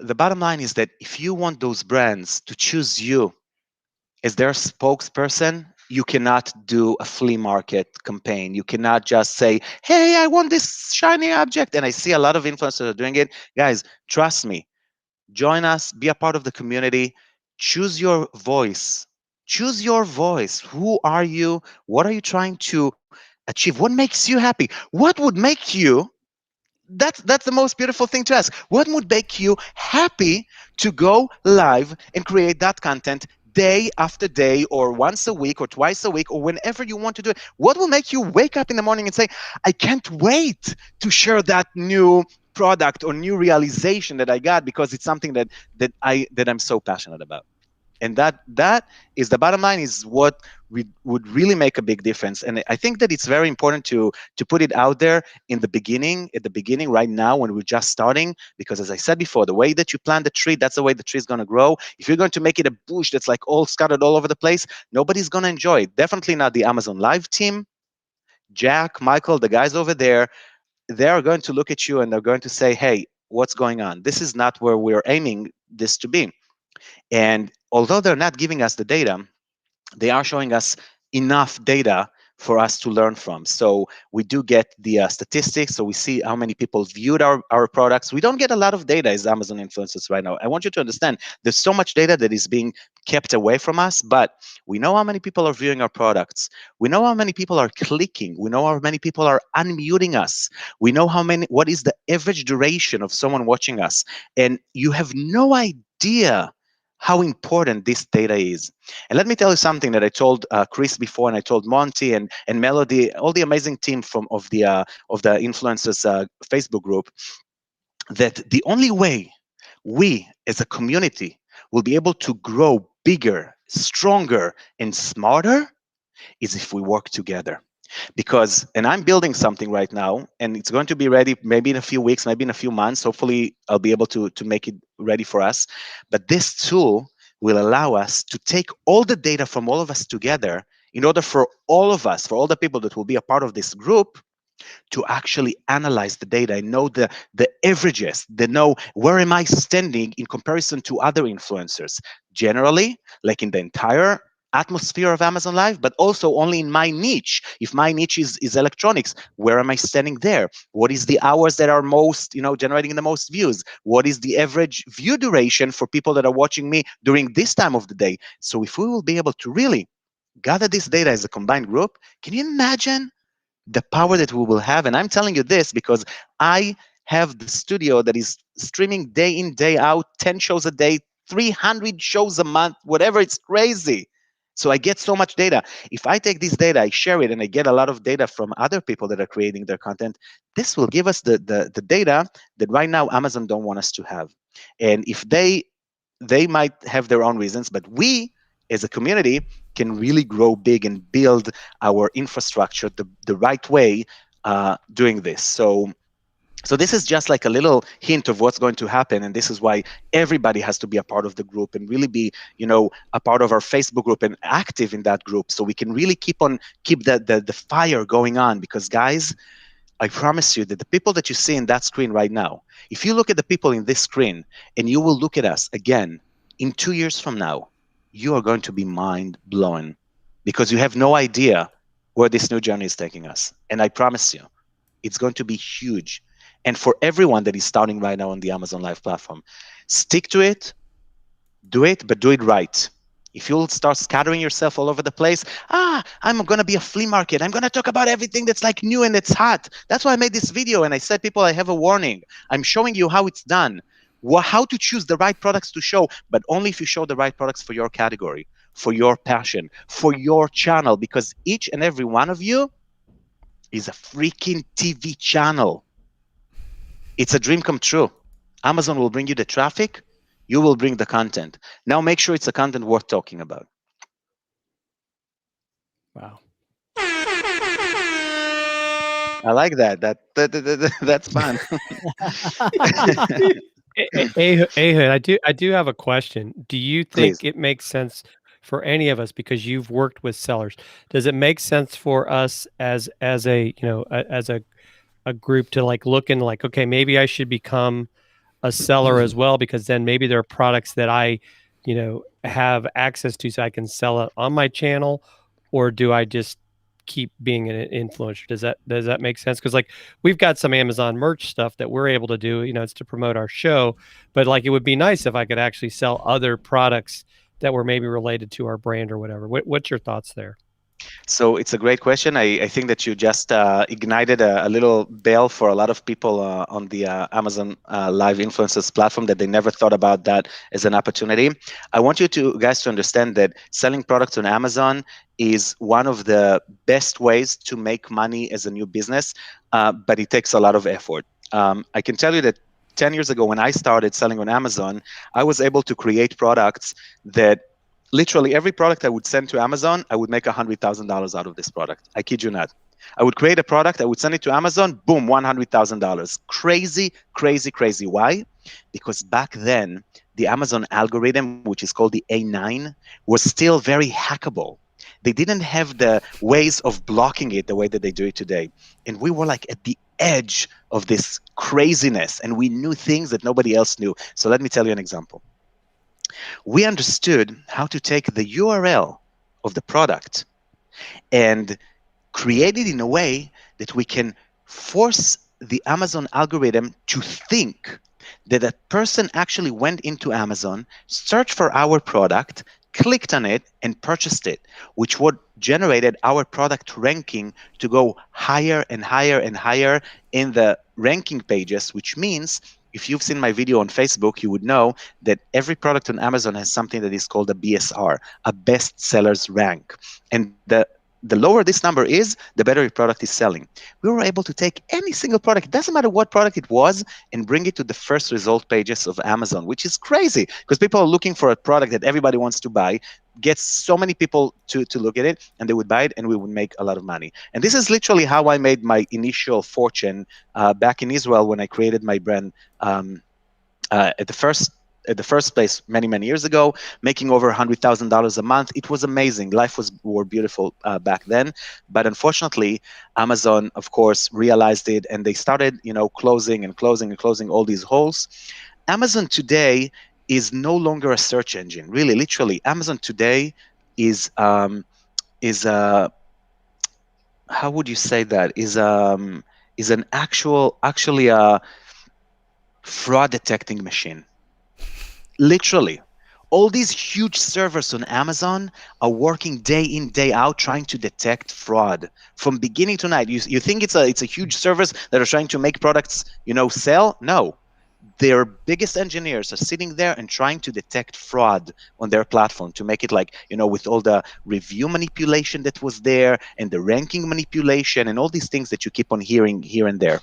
the bottom line is that if you want those brands to choose you as their spokesperson, you cannot do a flea market campaign. You cannot just say, hey, I want this shiny object. And I see a lot of influencers are doing it. Guys, trust me, join us, be a part of the community, choose your voice. Choose your voice. Who are you? What are you trying to achieve? What makes you happy? What would make you, that's the most beautiful thing to ask. What would make you happy to go live and create that content day after day, or once a week, or twice a week, or whenever you want to do it? What will make you wake up in the morning and say, I can't wait to share that new product or new realization that I got, because it's something that I'm so passionate about? And that is the bottom line, is what would really make a big difference. And I think that it's very important to put it out there at the beginning right now, when we're just starting, because as I said before, the way that you plant the tree, that's the way the tree is going to grow. If you're going to make it a bush that's like all scattered all over the place, nobody's going to enjoy it. Definitely not the Amazon Live team. Jack, Michael, the guys over there, they are going to look at you and they're going to say, hey, what's going on? This is not where we're aiming this to be. And although they're not giving us the data, they are showing us enough data for us to learn from. So we do get the statistics, so we see how many people viewed our products. We don't get a lot of data as Amazon influencers right now. I want you to understand there's so much data that is being kept away from us, but we know how many people are viewing our products. We know how many people are clicking. We know how many people are unmuting us. We know what is the average duration of someone watching us. And you have no idea how important this data is. And let me tell you something that I told Chris before, and I told Monty and Melody, all the amazing team of the influencers Facebook group, that the only way we as a community will be able to grow bigger, stronger, and smarter is if we work together. Because, and I'm building something right now, and it's going to be ready maybe in a few weeks, maybe in a few months. Hopefully, I'll be able to make it ready for us. But this tool will allow us to take all the data from all of us together, in order for all of us, for all the people that will be a part of this group, to actually analyze the data and know the averages, they know where am I standing in comparison to other influencers, generally, like in the entire atmosphere of Amazon Live, but also only in my niche. If my niche is electronics, where am I standing there? What is the hours that are most, generating the most views? What is the average view duration for people that are watching me during this time of the day? So if we will be able to really gather this data as a combined group, can you imagine the power that we will have? And I'm telling you this because I have the studio that is streaming day in, day out, 10 shows a day, 300 shows a month, whatever. It's crazy. So I get so much data. If I take this data, I share it, and I get a lot of data from other people that are creating their content, this will give us the data that right now Amazon don't want us to have. And if they might have their own reasons, but we as a community can really grow big and build our infrastructure the right way doing this. So this is just like a little hint of what's going to happen, and this is why everybody has to be a part of the group and really be, a part of our Facebook group and active in that group, so we can really keep the fire going on. Because guys, I promise you that the people that you see in that screen right now, if you look at the people in this screen and you will look at us again in 2 years from now, you are going to be mind blown, because you have no idea where this new journey is taking us. And I promise you, it's going to be huge. And for everyone that is starting right now on the Amazon Live platform, stick to it, do it, but do it right. If you'll start scattering yourself all over the place, I'm going to be a flea market, I'm going to talk about everything that's like new and it's hot. That's why I made this video, and I said, people, I have a warning. I'm showing you how it's done, how to choose the right products to show, but only if you show the right products for your category, for your passion, for your channel, because each and every one of you is a freaking TV channel. It's a dream come true. Amazon will bring you the traffic, you will bring the content. Now make sure it's a content worth talking about. Wow. I like that. That's fun. Ehud, I do have a question. Do you think Please. it makes sense for any of us, because you've worked with sellers? Does it make sense for us as a group to like look and like, okay, maybe I should become a seller as well, because then maybe there are products that I, have access to, so I can sell it on my channel, or do I just keep being an influencer? Does that make sense? Because like we've got some Amazon merch stuff that we're able to do, it's to promote our show, but like it would be nice if I could actually sell other products that were maybe related to our brand or whatever. What's your thoughts there? So it's a great question. I think that you just ignited a little bell for a lot of people on the Amazon Live Influencers platform, that they never thought about that as an opportunity. I want you guys to understand that selling products on Amazon is one of the best ways to make money as a new business, but it takes a lot of effort. I can tell you that 10 years ago, when I started selling on Amazon, I was able to create products that literally every product I would send to Amazon, I would make $100,000 out of this product. I kid you not. I would create a product, I would send it to Amazon, boom, $100,000. Crazy, crazy, crazy. Why? Because back then, the Amazon algorithm, which is called the A9, was still very hackable. They didn't have the ways of blocking it the way that they do it today. And we were like at the edge of this craziness, and we knew things that nobody else knew. So let me tell you an example. We understood how to take the URL of the product and create it in a way that we can force the Amazon algorithm to think that a person actually went into Amazon, searched for our product, clicked on it, and purchased it, which would generated our product ranking to go higher and higher and higher in the ranking pages, which means if you've seen my video on Facebook, you would know that every product on Amazon has something that is called a BSR, a best sellers rank. And the lower this number is, the better your product is selling. We were able to take any single product, it doesn't matter what product it was, and bring it to the first result pages of Amazon, which is crazy because people are looking for a product that everybody wants to buy, gets so many people to look at it, and they would buy it, and we would make a lot of money. And this is literally how I made my initial fortune back in Israel when I created my brand at the first place many years ago, making over $100,000 a month. It was amazing. Life was more beautiful back then. But unfortunately, Amazon, of course, realized it, and they started, closing and closing and closing all these holes. Amazon today is no longer a search engine. Really, literally, Amazon today is how would you say that? Is an actually a fraud detecting machine. Literally, all these huge servers on Amazon are working day in, day out, trying to detect fraud from beginning to night. You think it's a huge servers that are trying to make products, sell? No, their biggest engineers are sitting there and trying to detect fraud on their platform to make it like, with all the review manipulation that was there and the ranking manipulation and all these things that you keep on hearing here and there.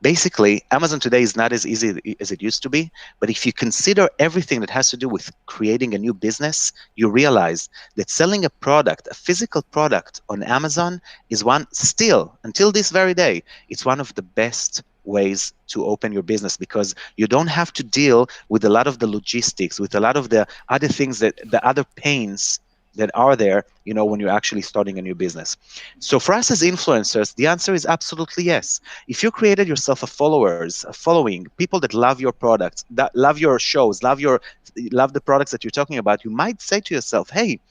Basically, Amazon today is not as easy as it used to be, but if you consider everything that has to do with creating a new business, you realize that selling a product, a physical product on Amazon is still, until this very day, it's one of the best ways to open your business because you don't have to deal with a lot of the logistics, with a lot of the other things the other pains that are there, when you're actually starting a new business. So for us as influencers, the answer is absolutely yes. If you created yourself a following, people that love your products, that love your shows, love the products that you're talking about, you might say to yourself, hey,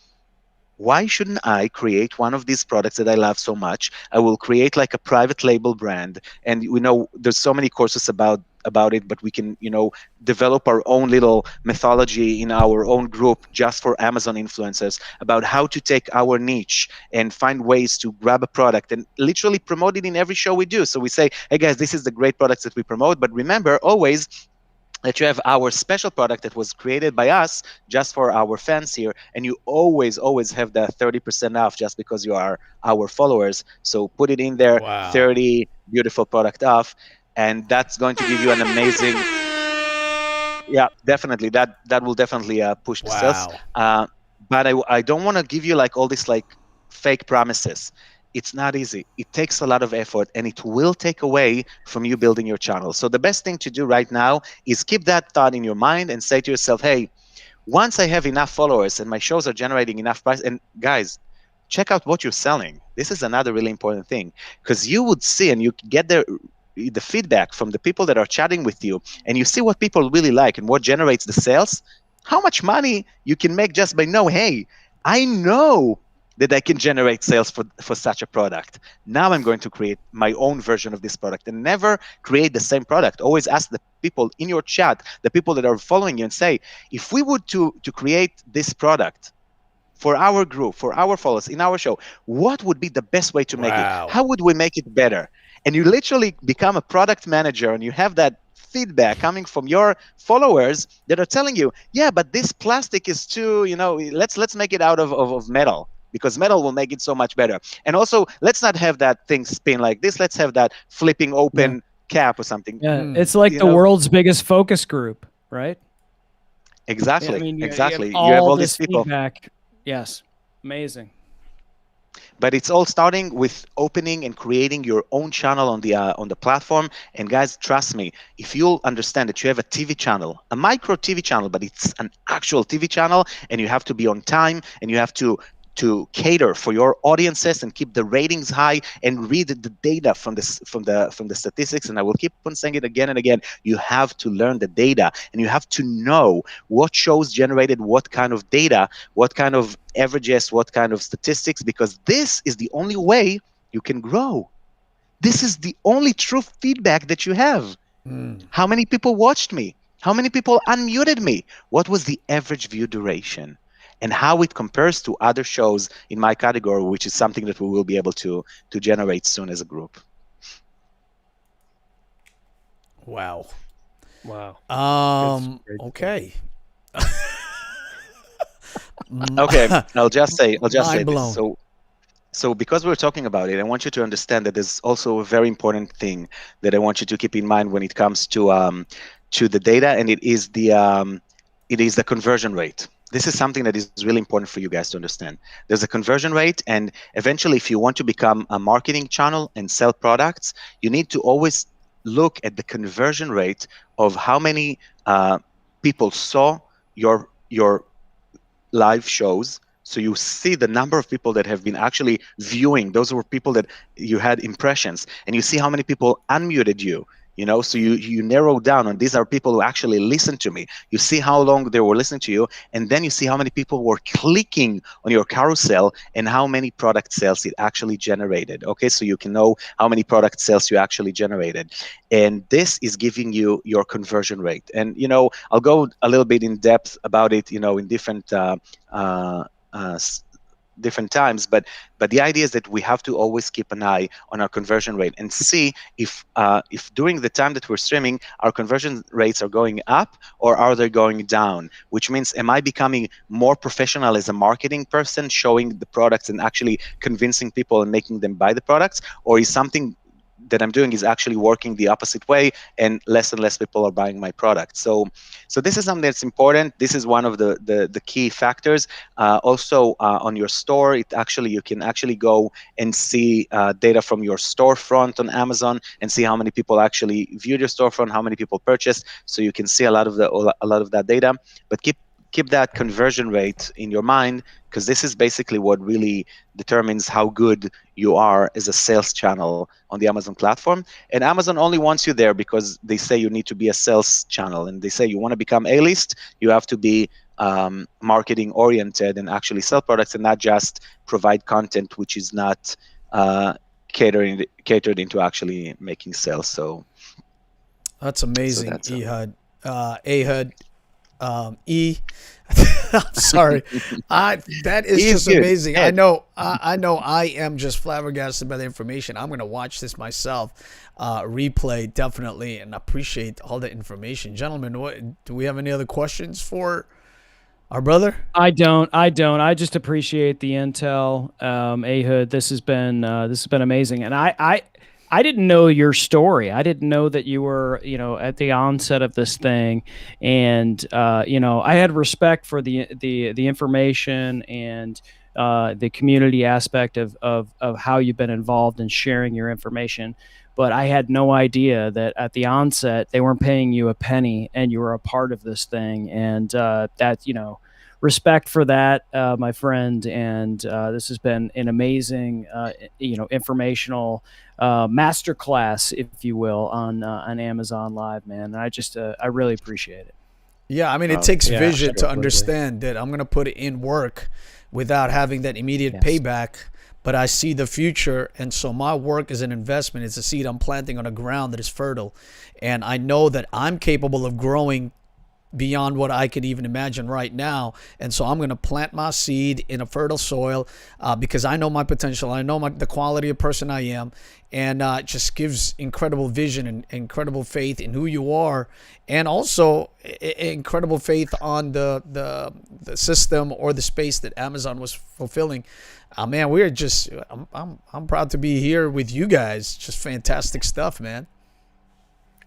why shouldn't I create one of these products that I love so much? I will create like a private label brand. And we know there's so many courses about it, but we can, develop our own little mythology in our own group just for Amazon influencers about how to take our niche and find ways to grab a product and literally promote it in every show we do. So we say, hey guys, this is the great products that we promote, but remember always that you have our special product that was created by us just for our fans here, and you always have the 30% off just because you are our followers. So put it in there, Wow. 30 beautiful product off, and that's going to give you an amazing. Yeah, definitely. That will definitely push the sales. But I don't want to give you like all this like fake promises. It's not easy. It takes a lot of effort, and it will take away from you building your channel. So the best thing to do right now is keep that thought in your mind and say to yourself, hey, once I have enough followers and my shows are generating enough price, and guys, check out what you're selling. This is another really important thing because you would see and you get the the feedback from the people that are chatting with you, and you see what people really like and what generates the sales, how much money you can make just by know, hey, I know that I can generate sales for such a product. Now I'm going to create my own version of this product, and never create the same product. Always ask the people in your chat, the people that are following you, and say, if we would to create this product for our group, for our followers, in our show, what would be the best way to make it? How would we make it better? And you literally become a product manager, and you have that feedback coming from your followers that are telling you, yeah, but this plastic is too, let's make it out of metal, because metal will make it so much better. And also, let's not have that thing spin like this. Let's have that flipping open cap or something. Yeah, it's like the world's biggest focus group, right? Exactly. I mean, exactly. You have all these people. Feedback. Yes, amazing. But it's all starting with opening and creating your own channel on the platform. And guys, trust me, if you'll understand that you have a TV channel, a micro TV channel, but it's an actual TV channel, and you have to be on time, and you have to cater for your audiences and keep the ratings high, and read the data from the statistics. And I will keep on saying it again and again. You have to learn the data, and you have to know what shows generated what kind of data, what kind of averages, what kind of statistics, because this is the only way you can grow. This is the only true feedback that you have. How many people watched me? How many people unmuted me? What was the average view duration? And how it compares to other shows in my category, which is something that we will be able to generate soon as a group. Wow. Okay. Okay, I'll just say Mind this. So because we're talking about it, I want you to understand that there's also a very important thing that I want you to keep in mind when it comes to the data, and it is the conversion rate. This is something that is really important for you guys to understand. There's a conversion rate, and eventually, if you want to become a marketing channel and sell products, you need to always look at the conversion rate of how many people saw your live shows. So you see the number of people that have been actually viewing. Those were people that you had impressions, and you see how many people unmuted you. So you narrow down, and these are people who actually listen to me. You see how long they were listening to you, and then you see how many people were clicking on your carousel and how many product sales it actually generated. Okay, so you can know how many product sales you actually generated, and this is giving you your conversion rate. And I'll go a little bit in depth about it, in different times, but the idea is that we have to always keep an eye on our conversion rate and see if during the time that we're streaming, our conversion rates are going up or are they going down, which means, am I becoming more professional as a marketing person, showing the products and actually convincing people and making them buy the products, or is something that I'm doing is actually working the opposite way, and less people are buying my product. So this is something that's important. This is one of the key factors. Also on your store, you can actually go and see data from your storefront on Amazon and see how many people actually viewed your storefront, how many people purchased. So you can see a lot of that data. But keep that conversion rate in your mind, because this is basically what really determines how good you are as a sales channel on the Amazon platform. And Amazon only wants you there because they say you need to be a sales channel, and they say you want to become A-list, you have to be marketing oriented and actually sell products, and not just provide content which is not catered into actually making sales. So that's amazing, Ehud. Ehud. I'm sorry. That is just amazing. I know I am just flabbergasted by the information. I'm going to watch this myself, replay definitely, and appreciate all the information. Gentlemen, do we have any other questions for our brother? I don't. I just appreciate the intel. Ehud, this has been amazing. And I didn't know your story. I didn't know that you were, at the onset of this thing, and I had respect for the information and the community aspect of how you've been involved in sharing your information. But I had no idea that at the onset they weren't paying you a penny, and you were a part of this thing, and that respect for that, my friend. And this has been an amazing, informational masterclass, if you will, on Amazon Live, man. And I really appreciate it. Yeah, I mean, it takes yeah, vision to absolutely. understand that I'm going to put it in work without having that immediate Yes. payback. But I see the future, and so my work is an investment. It's a seed I'm planting on a ground that is fertile, and I know that I'm capable of growing beyond what I could even imagine right now. And so I'm going to plant my seed in a fertile soil because I know my potential. I know the quality of person I am. And it just gives incredible vision and incredible faith in who you are. And also incredible faith on the system or the space that Amazon was fulfilling. Man, we're just, I'm proud to be here with you guys. Just fantastic stuff, man.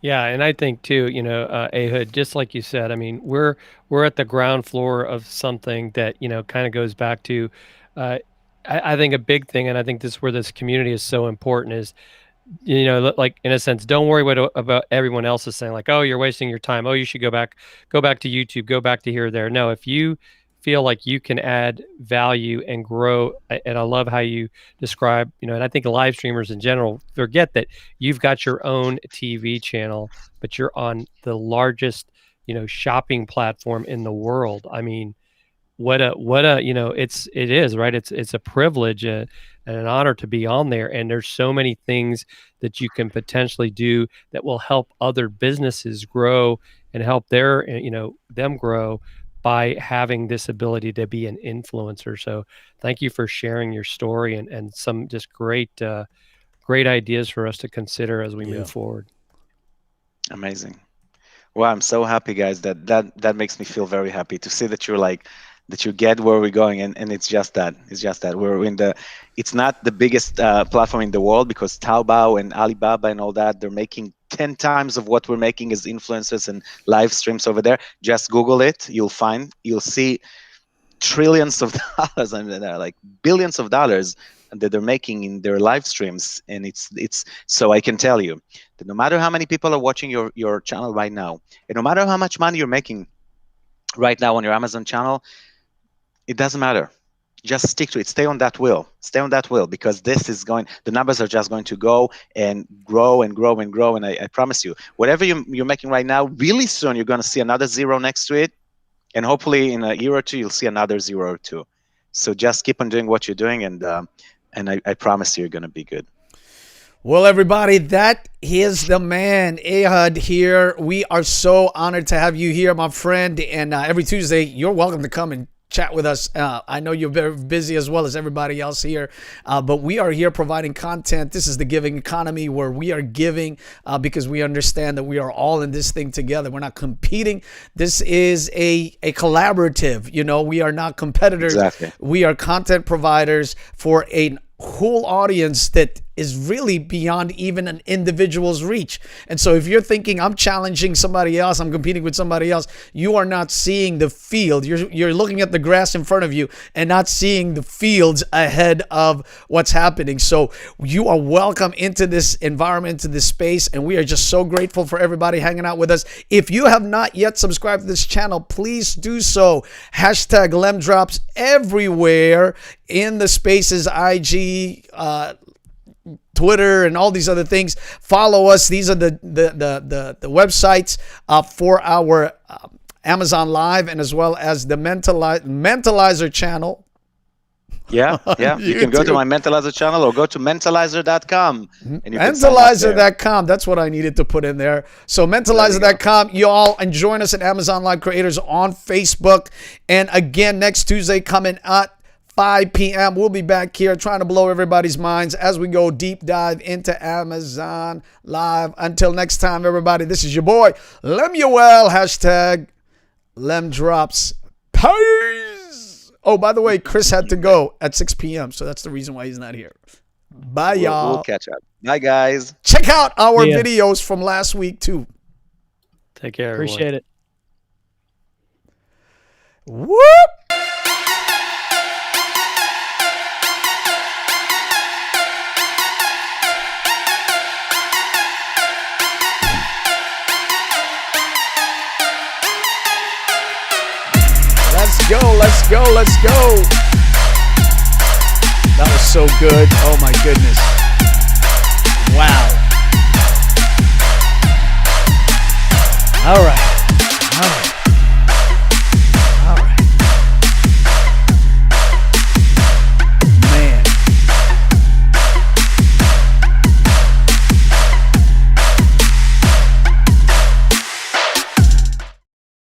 Yeah, and I think too, Ehud, just like you said, I mean, we're at the ground floor of something that kind of goes back to, I think a big thing, and I think this is where this community is so important is, like in a sense, don't worry about everyone else is saying, like, oh, you're wasting your time. Oh, you should go back to YouTube, go back to here or there. No, if you feel like you can add value and grow, and I love how you describe, and I think live streamers in general forget that you've got your own TV channel, but you're on the largest, shopping platform in the world. I mean, what a it is, right? It's a privilege and an honor to be on there, and there's so many things that you can potentially do that will help other businesses grow and help their them grow by having this ability to be an influencer. So thank you for sharing your story and some just great ideas for us to consider as we move forward. Amazing. Well, I'm so happy, guys. That makes me feel very happy to see that you get where we're going, and it's just that we're in the. It's not the biggest platform in the world because Taobao and Alibaba and all that, they're making 10 times of what we're making as influencers and live streams over there. Just Google it, you'll see trillions of dollars and like billions of dollars that they're making in their live streams. And it's so I can tell you that no matter how many people are watching your channel right now, and no matter how much money you're making right now on your Amazon channel, it doesn't matter. Just stick to it. Stay on that wheel, because the numbers are just going to go and grow and grow and grow. And I promise you, whatever you're making right now, really soon you're going to see another zero next to it. And hopefully in a year or two, you'll see another zero or two. So just keep on doing what you're doing, and I promise you're going to be good. Well, everybody, that is the man, Ehud here. We are so honored to have you here, my friend. And every Tuesday, you're welcome to come and chat with us. I know you're very busy as well as everybody else here, but we are here providing content. This is the giving economy where we are giving because we understand that we are all in this thing together. We're not competing. This is a collaborative. We are not competitors. Exactly. We are content providers for a whole audience that is really beyond even an individual's reach. And so if you're thinking I'm challenging somebody else, I'm competing with somebody else, you are not seeing the field. You're looking at the grass in front of you and not seeing the fields ahead of what's happening. So you are welcome into this environment, into this space, and we are just so grateful for everybody hanging out with us. If you have not yet subscribed to this channel, please do so. Hashtag #LemDrops everywhere in the spaces, IG, Twitter, and all these other things. Follow us. These are the websites for our Amazon Live, and as well as the Mentalizer channel. Yeah. You can go to my Mentalizer channel or go to mentalizer.com. And Mentalizer.com. That's what I needed to put in there. So mentalizer.com. Y'all, and join us at Amazon Live Creators on Facebook. And again, next Tuesday coming at 5 p.m. We'll be back here trying to blow everybody's minds as we go deep dive into Amazon Live. Until next time, everybody, this is your boy, Lemuel, hashtag #LemDrops. Peace. Oh, by the way, Chris had to go at 6 p.m., so that's the reason why he's not here. Bye, y'all. We'll catch up. Bye, guys. Check out our videos from last week, too. Take care, everyone. Appreciate it. Whoop! Let's go. Let's go. Let's go. That was so good. Oh my goodness. Wow. All right.